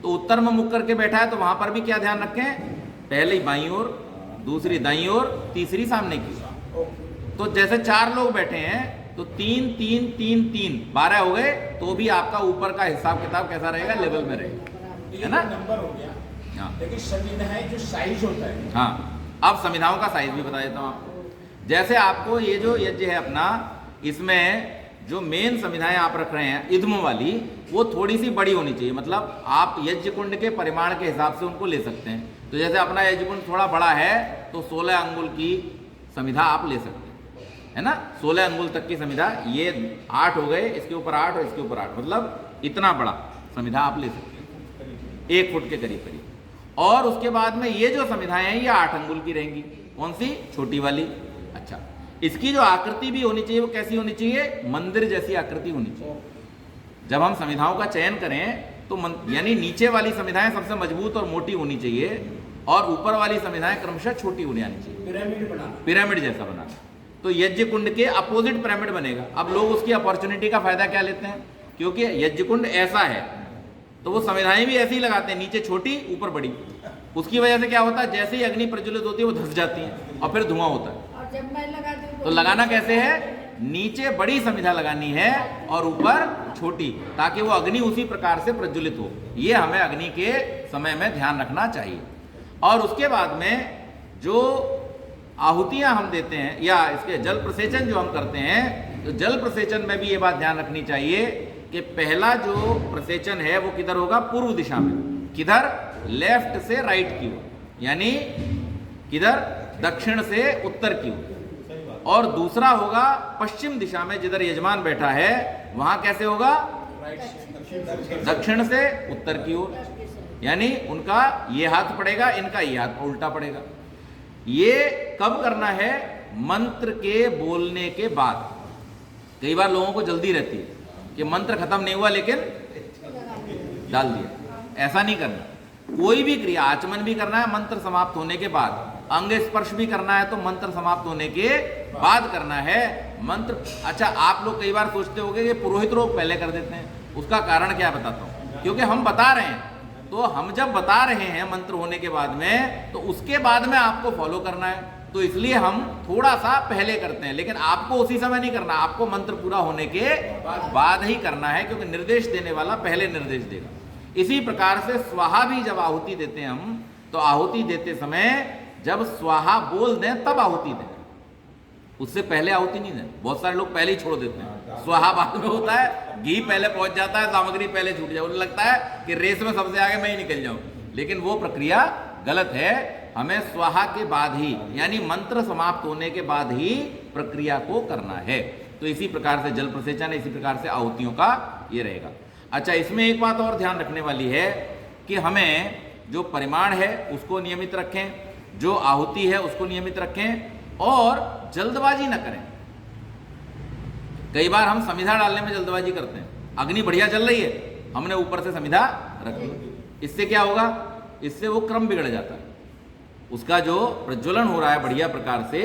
[SPEAKER 1] तो उत्तर में मुख करके बैठा है तो वहां पर भी क्या ध्यान रखें, पहले बाईं ओर, दूसरी दाईं ओर, तीसरी सामने की। तो जैसे 4 लोग बैठे हैं तो 3 3 3 3 12 हो गए, तो भी आपका ऊपर का हिसाब किताब कैसा रहेगा, लेवल में रहेगा, है ना?
[SPEAKER 3] नंबर हो गया।
[SPEAKER 1] हाँ
[SPEAKER 3] लेकिन संविधाएं जो साइज होता है,
[SPEAKER 1] हाँ, अब संविधाओं का साइज भी बता देता हूँ आपको। जैसे आपको ये जो यज्ञ है अपना, इसमें जो मेन संविधाएं आप रख रहे हैं इद्म वाली, वो थोड़ी सी बड़ी होनी चाहिए। मतलब आप यज्ञ कुंड के परिमाण के हिसाब से उनको ले सकते हैं। तो जैसे अपना यज्ञ कुंड थोड़ा बड़ा है तो 16 अंगुल की संविधा आप ले सकते हैं, है ना? 16 अंगुल तक की संविधा, ये 8 हो गए, इसके ऊपर 8 और इसके ऊपर 8, मतलब इतना बड़ा संविधा आप ले सकते हैं, 1 फुट के करीब करीब। और उसके बाद में ये जो संविधाएं हैं ये 8 अंगुल की रहेंगी। कौन सी? छोटी वाली। अच्छा, इसकी जो आकृति भी होनी चाहिए वो कैसी होनी चाहिए, मंदिर जैसी आकृति होनी चाहिए। जब हम संविधाओं का चयन करें तो यानी नीचे वाली संविधाएं सबसे मजबूत और मोटी होनी चाहिए, और ऊपर वाली संविधाएं क्रमशः छोटी होनी आनी चाहिए,
[SPEAKER 3] पिरामिड बनाना।
[SPEAKER 1] पिरामिड जैसा बनाना। तो यज्ञ कुंड के अपोजिट पिरामिड बनेगा। अब लोग उसकी अपॉर्चुनिटी का फायदा क्या लेते हैं, क्योंकि यज्ञ कुंड ऐसा है तो वो संविधाएं भी ऐसी ही लगाते हैं, नीचे छोटी ऊपर बड़ी। उसकी वजह से क्या होता है, जैसे ही अग्नि प्रज्वलित होती है वो धस जाती है और फिर धुआं होता है।
[SPEAKER 2] और जब मैं लगाती हूँ
[SPEAKER 1] तो लगाना कैसे है, नीचे बड़ी संविधा लगानी है और ऊपर छोटी, ताकि वो अग्नि उसी प्रकार से प्रज्वलित हो। ये हमें अग्नि के समय में ध्यान रखना चाहिए। और उसके बाद में जो आहुतियां हम देते हैं या इसके जल प्रसेचन जो हम करते हैं, तो जल प्रसेचन में भी ये बात ध्यान रखनी चाहिए कि पहला जो प्रसेचन है वो किधर होगा, पूर्व दिशा में। किधर? लेफ्ट से राइट की ओर, यानी किधर? दक्षिण से उत्तर की ओर। और दूसरा होगा पश्चिम दिशा में, जिधर यजमान बैठा है वहां कैसे होगा, दक्षिण से उत्तर की ओर। यानी उनका ये हाथ पड़ेगा, इनका ये हाथ उल्टा पड़ेगा। ये कब करना है, मंत्र के बोलने के बाद। कई बार लोगों को जल्दी रहती है कि मंत्र खत्म नहीं हुआ लेकिन डाल दिया, ऐसा नहीं करना। कोई भी क्रिया, आचमन भी करना है मंत्र समाप्त होने के बाद, अंग स्पर्श भी करना है तो मंत्र समाप्त होने के बाद करना है मंत्र। अच्छा, आप लोग कई बार सोचते होंगे कि पुरोहित लोग पहले कर देते हैं, उसका कारण क्या बताता हूँ। क्योंकि हम बता रहे हैं, तो हम जब बता रहे हैं मंत्र होने के बाद में, तो उसके बाद में आपको फॉलो करना है, तो इसलिए हम थोड़ा सा पहले करते हैं। लेकिन आपको उसी समय नहीं करना, आपको मंत्र पूरा होने के बाद ही करना है, क्योंकि निर्देश देने वाला पहले निर्देश देगा। इसी प्रकार से स्वाहा भी जब आहुति देते हैं हम, तो आहुति देते समय जब स्वाहा बोल दें तब आहुति दें, उससे पहले आहुति नहीं दें। बहुत सारे लोग पहले ही छोड़ देते हैं, स्वाहा बाद में होता है, घी पहले पहुंच जाता है, सामग्री पहले छूट जाए, उन्हें लगता है कि रेस में सबसे आगे मैं ही निकल जाऊं, लेकिन वो प्रक्रिया गलत है। हमें स्वाहा के बाद ही, यानी मंत्र समाप्त होने के बाद ही प्रक्रिया को करना है। तो इसी प्रकार से जल प्रसेचन, इसी प्रकार से आहुतियों का ये रहेगा। अच्छा, इसमें एक बात और ध्यान रखने वाली है कि हमें जो परिमाण है उसको नियमित रखें, जो आहुति है उसको नियमित रखें और जल्दबाजी न करें। कई बार हम समिधा डालने में जल्दबाजी करते हैं, अग्नि बढ़िया जल रही है, हमने ऊपर से समिधा रख दी, इससे क्या होगा, इससे वो क्रम बिगड़ जाता है, उसका जो प्रज्वलन हो रहा है बढ़िया प्रकार से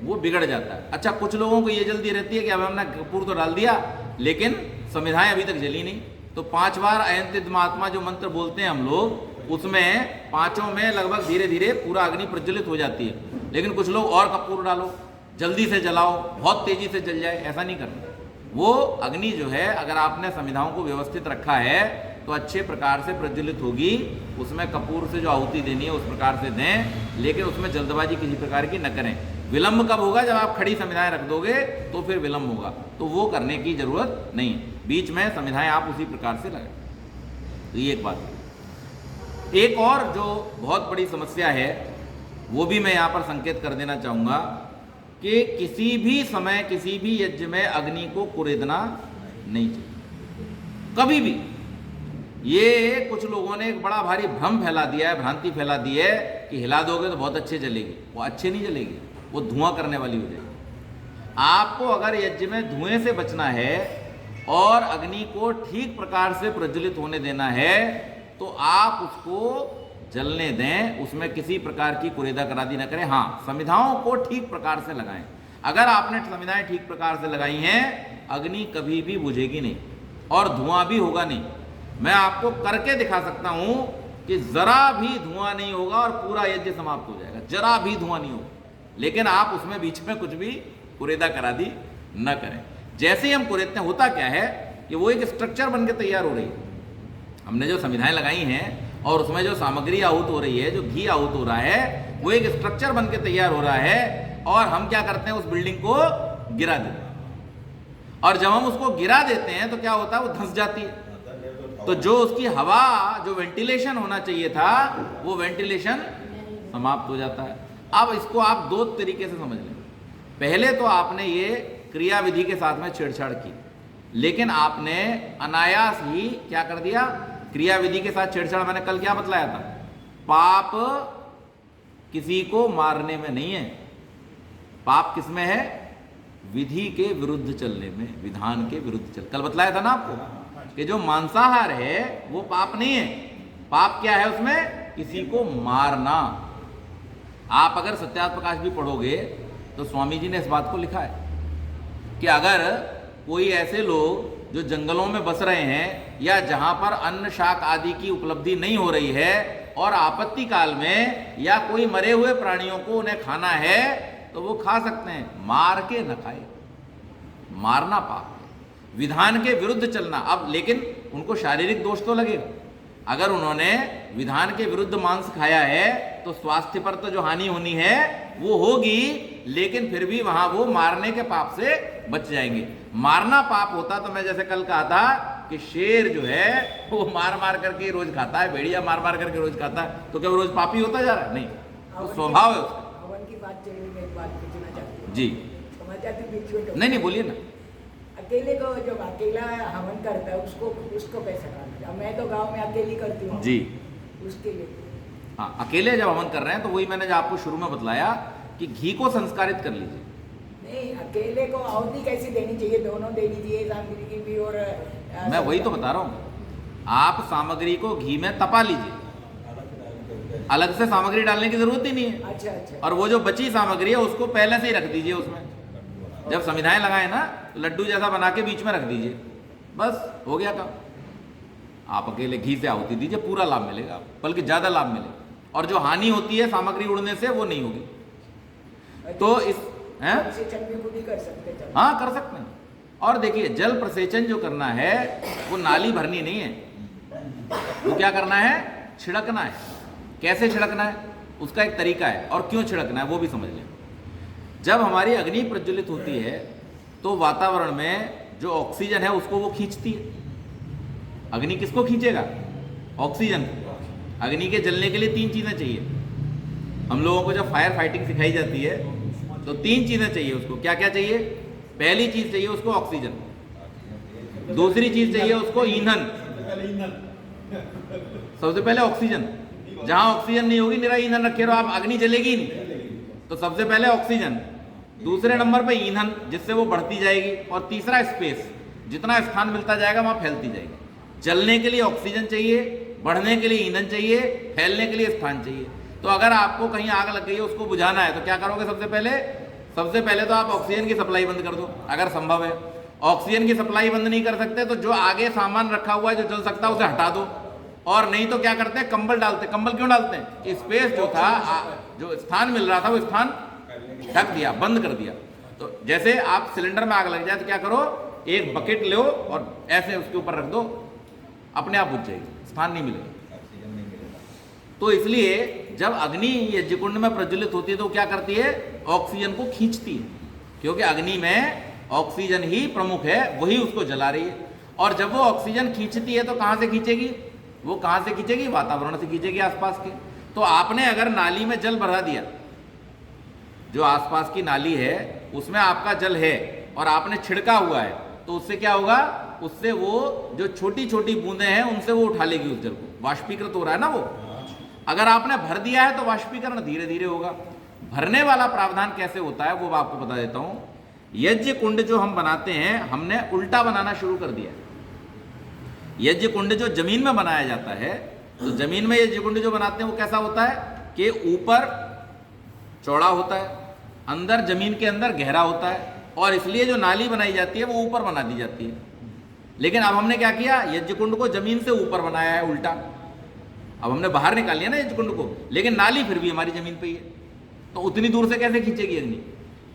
[SPEAKER 1] वो बिगड़ जाता है। अच्छा, कुछ लोगों को ये जल्दी रहती है कि अब हमने कपूर तो डाल दिया लेकिन समिधाएं अभी तक जली नहीं, तो 5 बार अयंतित महात्मा जो मंत्र बोलते हैं हम लोग, उसमें 5 में लगभग धीरे धीरे पूरा अग्नि प्रज्वलित हो जाती है। लेकिन कुछ लोग और कपूर डालो, जल्दी से जलाओ, बहुत तेजी से जल जाए, ऐसा नहीं करना। वो अग्नि जो है, अगर आपने समिधाओं को व्यवस्थित रखा है तो अच्छे प्रकार से प्रज्वलित होगी, उसमें कपूर से जो आहुति देनी है उस प्रकार से दें, लेकिन उसमें जल्दबाजी किसी प्रकार की न करें। विलंब कब होगा, जब आप खड़ी समिधाएं रख दोगे तो फिर विलंब होगा, तो वो करने की जरूरत नहीं है। बीच में समिधाएं आप उसी प्रकार से लगाएं। तो ये एक बात। एक और जो बहुत बड़ी समस्या है वो भी मैं यहाँ पर संकेत कर देना चाहूँगा कि किसी भी समय किसी भी यज्ञ में अग्नि को कुरेदना नहीं चाहिए, कभी भी। ये कुछ लोगों ने एक बड़ा भारी भ्रम फैला दिया है, भ्रांति फैला दी है कि हिला दोगे तो बहुत अच्छे जलेगी। वो अच्छे नहीं जलेगी, वो धुआं करने वाली हो जाएगी। आपको अगर यज्ञ में धुएं से बचना है और अग्नि को ठीक प्रकार से प्रज्वलित होने देना है तो आप उसको जलने दें, उसमें किसी प्रकार की कुरेदा करादी न करें। हाँ, समिधाओं को ठीक प्रकार से लगाएं। अगर आपने समिधाएं ठीक प्रकार से लगाई हैं, अग्नि कभी भी बुझेगी नहीं और धुआं भी होगा नहीं। मैं आपको करके दिखा सकता हूं कि जरा भी धुआं नहीं होगा और पूरा यज्ञ समाप्त हो जाएगा, जरा भी धुआं नहीं होगा। लेकिन आप उसमें बीच में कुछ भी कुरेदा करादी न करें। जैसे ही हम कुरेदते हैं, होता क्या है कि वो एक स्ट्रक्चर बन के तैयार हो रही है। हमने जो समिधाएं लगाई हैं और उसमें जो सामग्री आहूत हो रही है, जो घी आहूत हो रहा है, वो एक स्ट्रक्चर बन के तैयार हो रहा है और हम क्या करते हैं, उस बिल्डिंग को गिरा देते हैं। और जब हम उसको गिरा देते हैं तो क्या होता है, वो धंस जाती है। तो जो उसकी हवा, जो वेंटिलेशन होना चाहिए था, वो वेंटिलेशन समाप्त हो जाता है। अब इसको आप 2 तरीके से समझ लें। पहले तो आपने ये क्रिया विधि के साथ में छेड़छाड़ की, लेकिन आपने अनायास ही क्या कर दिया, क्रिया विधि के साथ छेड़छाड़। मैंने कल क्या बतलाया था, पाप किसी को मारने में नहीं है, पाप किस में है, विधि के विरुद्ध चलने में, विधान के विरुद्ध चल। कल बतलाया था ना आपको कि जो मांसाहार है वो पाप नहीं है। पाप क्या है उसमें, किसी को मारना। आप अगर सत्यार्थ प्रकाश भी पढ़ोगे तो स्वामी जी ने इस बात को लिखा है कि अगर कोई ऐसे लोग जो जंगलों में बस रहे हैं या जहां पर अन्न शाक आदि की उपलब्धि नहीं हो रही है और आपत्ति काल में या कोई मरे हुए प्राणियों को उन्हें खाना है तो वो खा सकते हैं, मार के न खाए। मारना पाप है, विधान के विरुद्ध चलना। अब लेकिन उनको शारीरिक दोष तो लगेगा। अगर उन्होंने विधान के विरुद्ध मांस खाया है तो स्वास्थ्य पर तो जो हानि होनी है वो होगी, लेकिन फिर भी वहां वो मारने के पाप से बच जाएंगे। मारना पाप होता तो मैं जैसे कल कहा था कि शेर जो है वो मार मार करके रोज खाता है, भेड़िया मार मार करके रोज खाता है, तो क्या वो रोज पापी होता जा रहा है? नहीं, तो स्वभाव है उसका।
[SPEAKER 2] हवन की बात चली, मैं एक बात पूछना चाहती हूँ
[SPEAKER 1] जी,
[SPEAKER 2] समझ जाती बीच में।
[SPEAKER 1] नहीं बोलिए ना।
[SPEAKER 2] अकेले को जब अकेला हवन करता है उसको कैसे करना? मैं तो गांव में अकेली करती हूँ
[SPEAKER 1] जी,
[SPEAKER 2] उसके लिए।
[SPEAKER 1] हाँ, अकेले जब हवन कर रहे हैं तो वही मैंने जो आपको शुरू में बतलाया कि घी को संस्कारित कर लीजिए।
[SPEAKER 2] नहीं, अकेले को आहुति कैसी देनी चाहिए? दोनों देनी चाहिए, सामग्री की भी और
[SPEAKER 1] मैं वही तो बता रहा हूँ। आप सामग्री को घी में तपा लीजिए, अलग से सामग्री डालने की जरूरत ही नहीं है।
[SPEAKER 2] अच्छा।
[SPEAKER 1] और वो जो बची सामग्री है उसको पहले से ही रख दीजिए उसमें। जब समिधाएं लगाए ना तो लड्डू जैसा बना के बीच में रख दीजिए, बस हो गया काम। आप अकेले घी से आहुति दीजिए, पूरा लाभ मिलेगा, बल्कि ज्यादा लाभ मिलेगा। और जो हानि होती है सामग्री उड़ने से वो नहीं होगी। तो इस
[SPEAKER 2] प्रसेचन भी खुद ही कर सकते हैं?
[SPEAKER 1] हाँ, कर सकते हैं। और देखिए, जल प्रसेचन जो करना है वो नाली भरनी नहीं है, वो क्या करना है, छिड़कना है। कैसे छिड़कना है उसका एक तरीका है, और क्यों छिड़कना है वो भी समझ लें। जब हमारी अग्नि प्रज्वलित होती है तो वातावरण में जो ऑक्सीजन है उसको वो खींचती है। अग्नि किसको खींचेगा? ऑक्सीजन। अग्नि के जलने के लिए 3 चीजें चाहिए। हम लोगों को जब फायर फाइटिंग सिखाई जाती है तो 3 चीजें चाहिए उसको। क्या क्या चाहिए? पहली चीज चाहिए उसको ऑक्सीजन, दूसरी चीज चाहिए उसको ईंधन, सबसे पहले ऑक्सीजन। जहां ऑक्सीजन नहीं होगी, निरा ईंधन रखे रहो आप, अग्नि जलेगी नहीं। तो सबसे पहले ऑक्सीजन, दूसरे नंबर पे ईंधन जिससे वो बढ़ती जाएगी, और तीसरा स्पेस, जितना स्थान मिलता जाएगा वहां फैलती जाएगी। जलने के लिए ऑक्सीजन चाहिए, बढ़ने के लिए ईंधन चाहिए, फैलने के लिए स्थान चाहिए। तो अगर आपको कहीं आग लग गई है, उसको बुझाना है, तो क्या करोगे? सबसे पहले तो आप ऑक्सीजन की सप्लाई बंद कर दो अगर संभव है। ऑक्सीजन की सप्लाई बंद नहीं कर सकते तो जो आगे सामान रखा हुआ है जो जल सकता है उसे हटा दो, और नहीं तो क्या करते हैं? कंबल डालते। कंबल क्यों डालते हैं? कि स्पेस जो था, जो स्थान मिल रहा था वो स्थान ढक दिया, बंद कर दिया। तो जैसे आप सिलेंडर में आग लग जाए तो क्या करो? एक बकेट लो और ऐसे उसके ऊपर रख दो, अपने आप बुझ जाएगी, स्थान नहीं मिलेगा। तो इसलिए जब अग्नि यज्ञ कुंड में प्रज्वलित होती है तो क्या करती है? ऑक्सीजन को खींचती है, क्योंकि अग्नि में ऑक्सीजन ही प्रमुख है, वही उसको जला रही है। और जब वो ऑक्सीजन खींचती है तो कहां से खींचेगी? वो कहां से खींचेगी? वातावरण से खींचेगी, आसपास के। तो आपने अगर नाली में जल भरा दिया, जो आसपास की नाली है उसमें आपका जल है और आपने छिड़का हुआ है, तो उससे क्या होगा? उससे वो जो छोटी छोटी बूंदें हैं उनसे वो उठा लेगी उस जल को, वाष्पीकृत हो रहा है ना वो। अगर आपने भर दिया है तो वाष्पीकरण धीरे धीरे होगा। भरने वाला प्रावधान कैसे होता है वो आपको बता देता हूं। यज्ञ कुंड जो हम बनाते हैं, हमने उल्टा बनाना शुरू कर दिया। यज्ञ कुंड जो जमीन में बनाया जाता है, तो जमीन में यज्ञ कुंड जो बनाते हैं वो कैसा होता है कि ऊपर चौड़ा होता है, अंदर जमीन के अंदर गहरा होता है, और इसलिए जो नाली बनाई जाती है वो ऊपर बना दी जाती है। लेकिन अब हमने क्या किया? यज्ञ कुंड को जमीन से ऊपर बनाया है, उल्टा। अब हमने बाहर निकाल लिया ना यज्ञ कुंड को, लेकिन नाली फिर भी हमारी जमीन पे ही है, तो उतनी दूर से कैसे खींचेगी अग्नि?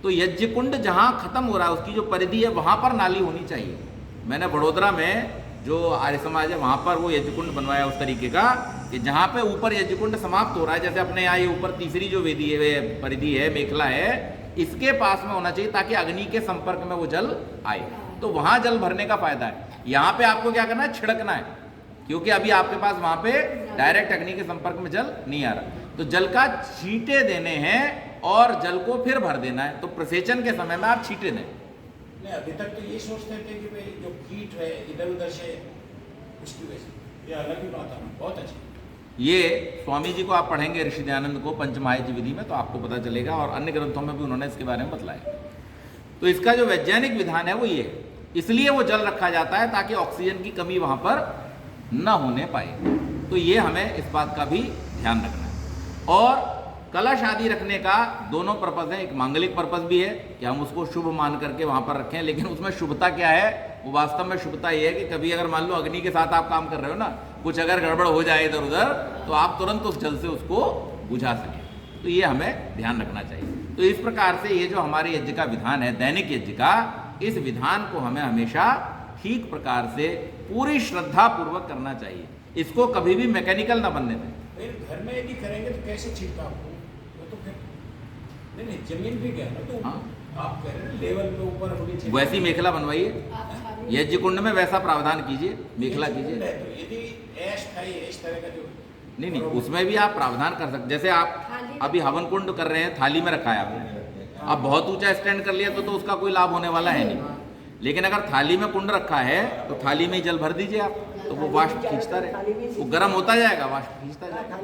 [SPEAKER 1] तो यज्ञ कुंड जहां खत्म हो रहा है, उसकी जो परिधि है वहां पर नाली होनी चाहिए। मैंने बड़ोदरा में जो आर्य समाज है वहां पर वो यज्ञ कुंड बनवाया उस तरीके का कि जहां पे ऊपर यज्ञ कुंड समाप्त हो रहा है, जैसे अपने यहाँ ये ऊपर तीसरी जो वेदी है, परिधि है, मेखला है, इसके पास में होना चाहिए ताकि अग्नि के संपर्क में वो जल आए। तो वहां जल भरने का फायदा है। यहाँ पे आपको क्या करना है? छिड़कना है, क्योंकि अभी आपके पास वहां पे डायरेक्ट अग्नि के संपर्क में जल नहीं आ रहा। तो जल का छींटे देने हैं और जल को फिर भर देना है। तो प्रसेचन के समय में आप छींटे दें।
[SPEAKER 3] नहीं, अभी तक तो ये सोचते थे कि भाई जो कीट है इधर उधर से, उसकी वजह से। ये अलग ही बात है, बहुत अच्छी।
[SPEAKER 1] ये स्वामी जी को आप पढ़ेंगे, ऋषि दयानंद को पंचमहायज्ञ विधि में, तो आपको पता चलेगा, और अन्य ग्रंथों में भी उन्होंने इसके बारे में बतलाया। तो इसका जो वैज्ञानिक विधान है वो ये है, इसलिए वो जल रखा जाता है ताकि ऑक्सीजन की कमी वहां पर न होने पाए। तो ये हमें इस बात का भी ध्यान रखना है। और कलश आदि रखने का दोनों पर्पज है। एक मांगलिक पर्पज भी है कि हम उसको शुभ मान करके वहां पर रखें, लेकिन उसमें शुभता क्या है? वो वास्तव में शुभता ये है कि कभी अगर मान लो अग्नि के साथ आप काम कर रहे हो ना, कुछ अगर गड़बड़ हो जाए इधर उधर, तो आप तुरंत उस जल से उसको बुझा सकें। तो ये हमें ध्यान रखना चाहिए। तो इस प्रकार से ये जो हमारे यज्ञ का विधान है, दैनिक यज्ञ का, इस विधान को हमें हमेशा ठीक प्रकार से पूरी श्रद्धा पूर्वक करना चाहिए। इसको कभी भी मैकेनिकल ना बनने दें।
[SPEAKER 3] फिर घर में यदि करेंगे तो कैसे छिड़काव हो? वो तो फिर नहीं, जमीन भी गया ना, तो
[SPEAKER 1] हाँ।
[SPEAKER 3] आप कह रहे हैं लेवल पे ऊपर होनी चाहिए।
[SPEAKER 1] वैसी मेखला बनवाइए, यज्ञ कुंड में वैसा प्रावधान कीजिए, मेखला कीजिए।
[SPEAKER 3] तो यदि अस्थायी इस तरह का जो
[SPEAKER 1] नहीं, उसमें भी आप प्रावधान कर सकते। जैसे आप अभी हवन कुंड कर रहे हैं, थाली में रखा है आपने, अब बहुत ऊंचा स्टैंड कर लिया तो उसका कोई लाभ होने वाला है नहीं। लेकिन अगर थाली में कुंड रखा है तो थाली में ही जल भर दीजिए आप, तो वो वाष्प खींचता रहे, वो गर्म होता जाएगा, वाष्प खींचता जाएगा।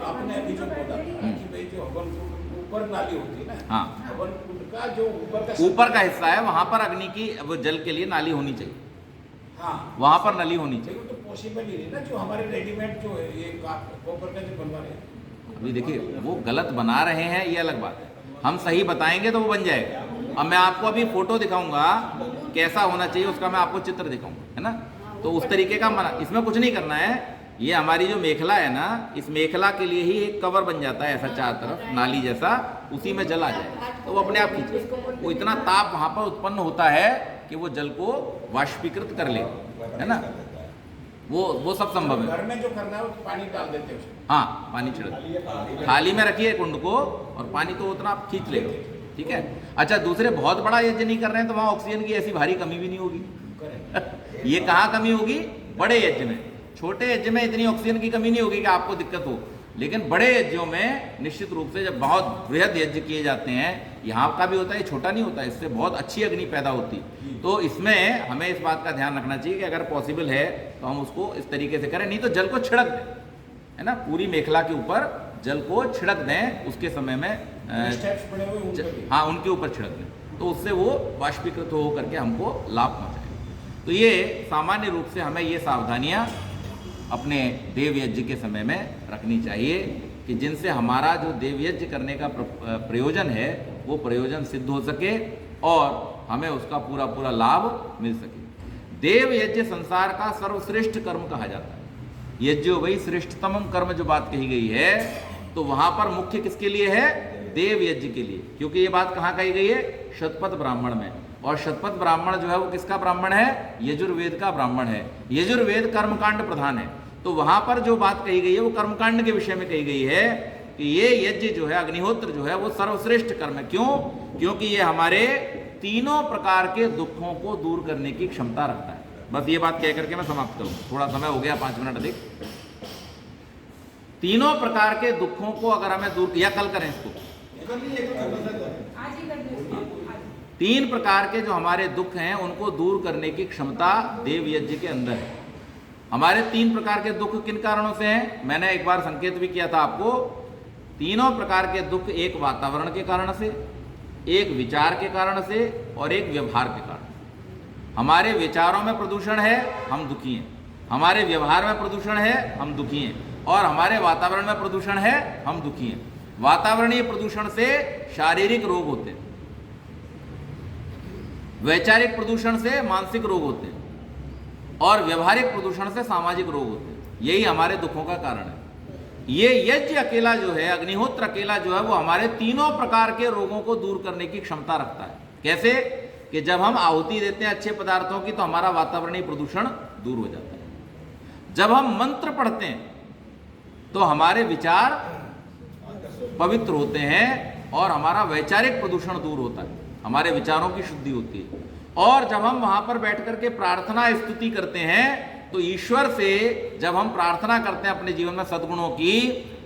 [SPEAKER 3] आपने अभी जो बोला कि भाई जो हवन कुंड ऊपर नाली होती है ना,
[SPEAKER 1] हाँ,
[SPEAKER 3] हवन कुंड का जो
[SPEAKER 1] ऊपर का हिस्सा है वहां पर अग्नि की वो जल के लिए नाली होनी चाहिए।
[SPEAKER 3] हाँ,
[SPEAKER 1] वहां पर नली होनी चाहिए।
[SPEAKER 3] तो पॉसिबल ही नहीं ना, जो हमारे रेडीमेड जो है ये कॉपर का जो बनवा रहे हैं।
[SPEAKER 1] अभी देखिए वो गलत बना रहे हैं, ये अलग बात है। हम सही बताएंगे तो वो बन जाएगा। अब मैं आपको अभी फोटो दिखाऊंगा कैसा होना चाहिए, उसका मैं आपको चित्र दिखाऊंगा, है ना। तो उस तरीके का इसमें कुछ नहीं करना है। ये हमारी जो मेखला है ना, इस मेखला के लिए ही एक कवर बन जाता है ऐसा चार तरफ नाली जैसा, उसी में जल आ जाए तो वो अपने आप खींचे। वो इतना ताप वहां पर उत्पन्न होता है कि वो जल को वाष्पीकृत कर ले, है ना। वो सब संभव है।
[SPEAKER 3] घर में जो करना है वो पानी डाल देते हैं उसमें।
[SPEAKER 1] हाँ, पानी छिड़क थाली में रखिए कुंड को, और पानी तो उतना आप खींच लेगा। ठीक है। अच्छा, दूसरे बहुत बड़ा यज्ञ नहीं कर रहे हैं तो वहां ऑक्सीजन की ऐसी भारी कमी भी नहीं होगी।
[SPEAKER 3] करेक्ट।
[SPEAKER 1] ये कहाँ कमी होगी? बड़े यज्ञ में। छोटे यज्ञ में इतनी ऑक्सीजन की कमी नहीं होगी कि आपको दिक्कत हो, लेकिन बड़े यज्ञों में निश्चित रूप से जब बहुत बृहद यज्ञ किए जाते हैं, यहाँ का भी होता है, छोटा नहीं होता, इससे बहुत अच्छी अग्नि पैदा होती है। तो इसमें हमें इस बात का ध्यान रखना चाहिए कि अगर पॉसिबल है तो हम उसको इस तरीके से करें, नहीं तो जल को छिड़क दें, है ना, पूरी मेखला के ऊपर जल को छिड़क दें उसके समय में,
[SPEAKER 3] स्टेप्स पड़े हुए उन पर भी।
[SPEAKER 1] हाँ उनके ऊपर छिड़क दें, तो उससे वो वाष्पीकृत हो करके हमको लाभ पहुँचाए। तो ये सामान्य रूप से हमें ये सावधानियाँ अपने देव यज्ञ के समय में रखनी चाहिए कि जिनसे हमारा जो देव यज्ञ करने का प्रयोजन है वो प्रयोजन सिद्ध हो सके और हमें उसका पूरा पूरा लाभ मिल सके। देव यज्ञ संसार का सर्वश्रेष्ठ कर्म कहा जाता है। यज्ञो वही श्रेष्ठतम कर्म जो बात कही गई है, तो वहां पर मुख्य किसके लिए है? देव यज्ञ के लिए, क्योंकि ये बात कहाँ कही गई है? शतपथ ब्राह्मण में। और शतपथ ब्राह्मण जो है वो किसका ब्राह्मण है? यजुर्वेद का ब्राह्मण है। यजुर्वेद कर्मकांड प्रधान है, तो वहां पर जो बात कही गई है वो कर्मकांड के विषय में कही गई है कि ये यज्ञ जो है, अग्निहोत्र जो है, वो सर्वश्रेष्ठ कर्म है। क्यों? क्योंकि ये हमारे तीनों प्रकार के दुखों को दूर करने की क्षमता रखता है। बस ये बात कह करके मैं समाप्त करूं, थोड़ा समय हो गया, 5 मिनट अधिक। तीनों प्रकार के दुखों को अगर हमें दूर, या कल करें इसको, 3 प्रकार के जो हमारे दुख हैं उनको दूर करने की क्षमता देव यज्ञ के अंदर है। हमारे 3 प्रकार के दुख किन कारणों से हैं? मैंने एक बार संकेत भी किया था आपको। तीनों प्रकार के दुख एक वातावरण के कारण से, एक विचार के कारण से और एक व्यवहार के कारण। हमारे विचारों में प्रदूषण है, हम दुखी हैं। हमारे व्यवहार में प्रदूषण है, हम दुखी हैं। और हमारे वातावरण में प्रदूषण है, हम दुखी हैं। वातावरणीय प्रदूषण से शारीरिक रोग होते हैं, वैचारिक प्रदूषण से मानसिक रोग होते हैं और व्यवहारिक प्रदूषण से सामाजिक रोग होते हैं। यही हमारे दुखों का कारण है। ये यज्ञ अकेला जो है, अग्निहोत्र अकेला जो है, वो हमारे तीनों प्रकार के रोगों को दूर करने की क्षमता रखता है। कैसे? कि जब हम आहुति देते हैं अच्छे पदार्थों की तो हमारा वातावरणीय प्रदूषण दूर हो जाता है। जब हम मंत्र पढ़ते हैं तो हमारे विचार पवित्र होते हैं और हमारा वैचारिक प्रदूषण दूर होता है, हमारे विचारों की शुद्धि होती है। और जब हम वहां पर बैठ करके प्रार्थना स्तुति करते हैं तो ईश्वर से जब हम प्रार्थना करते हैं अपने जीवन में सद्गुणों की,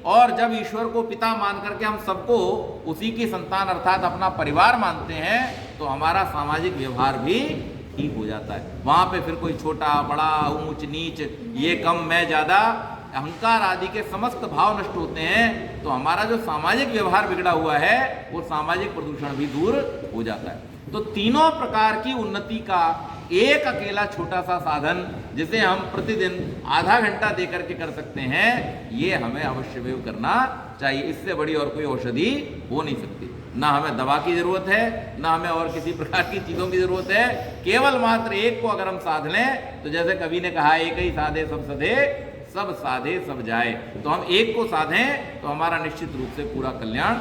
[SPEAKER 1] और जब ईश्वर को पिता मान करके हम सबको उसी की संतान अर्थात अपना परिवार मानते हैं, तो हमारा सामाजिक व्यवहार भी ठीक हो जाता है। वहां पे फिर कोई छोटा बड़ा, ऊंच नीच, ये कम मैं ज्यादा, अहंकार आदि के समस्त भाव नष्ट होते हैं। तो हमारा जो सामाजिक व्यवहार बिगड़ा हुआ है वो सामाजिक प्रदूषण भी दूर हो जाता है। तो तीनों प्रकार की उन्नति का एक अकेला छोटा सा साधन जिसे हम प्रतिदिन आधा घंटा देकर के कर सकते हैं, ये हमें अवश्य करना चाहिए। इससे बड़ी और कोई औषधि हो नहीं सकती। ना हमें दवा की जरूरत है, ना हमें और किसी प्रकार की चीजों की जरूरत है। केवल मात्र एक को अगर हम साध लें तो जैसे कवि ने कहा, एक ही साधे सब सधे, सब साधे सब जाए। तो हम एक को साधें तो हमारा निश्चित रूप से पूरा कल्याण।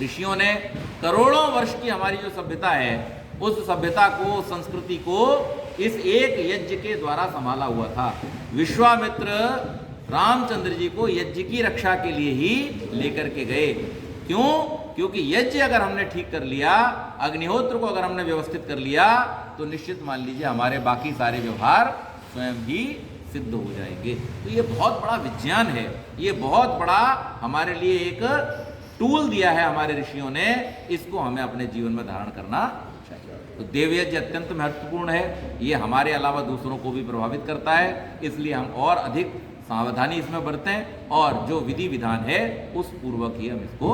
[SPEAKER 1] ऋषियों ने करोड़ों वर्ष की हमारी जो सभ्यता है, उस सभ्यता को, संस्कृति को इस एक यज्ञ के द्वारा संभाला हुआ था। विश्वामित्र रामचंद्र जी को यज्ञ की रक्षा के लिए ही लेकर के गए। क्यों? क्योंकि यज्ञ अगर हमने ठीक कर लिया, अग्निहोत्र को अगर हमने व्यवस्थित कर लिया, तो निश्चित मान लीजिए हमारे बाकी सारे व्यवहार स्वयं ही सिद्ध हो जाएंगे। तो ये बहुत बड़ा विज्ञान है, ये बहुत बड़ा हमारे लिए एक टूल दिया है हमारे ऋषियों ने, इसको हमें अपने जीवन में धारण करना चाहिए। तो देव यज्ञ अत्यंत महत्वपूर्ण है, ये हमारे अलावा दूसरों को भी प्रभावित करता है, इसलिए हम और अधिक सावधानी इसमें बरतें और जो विधि विधान है उस पूर्वक ही हम इसको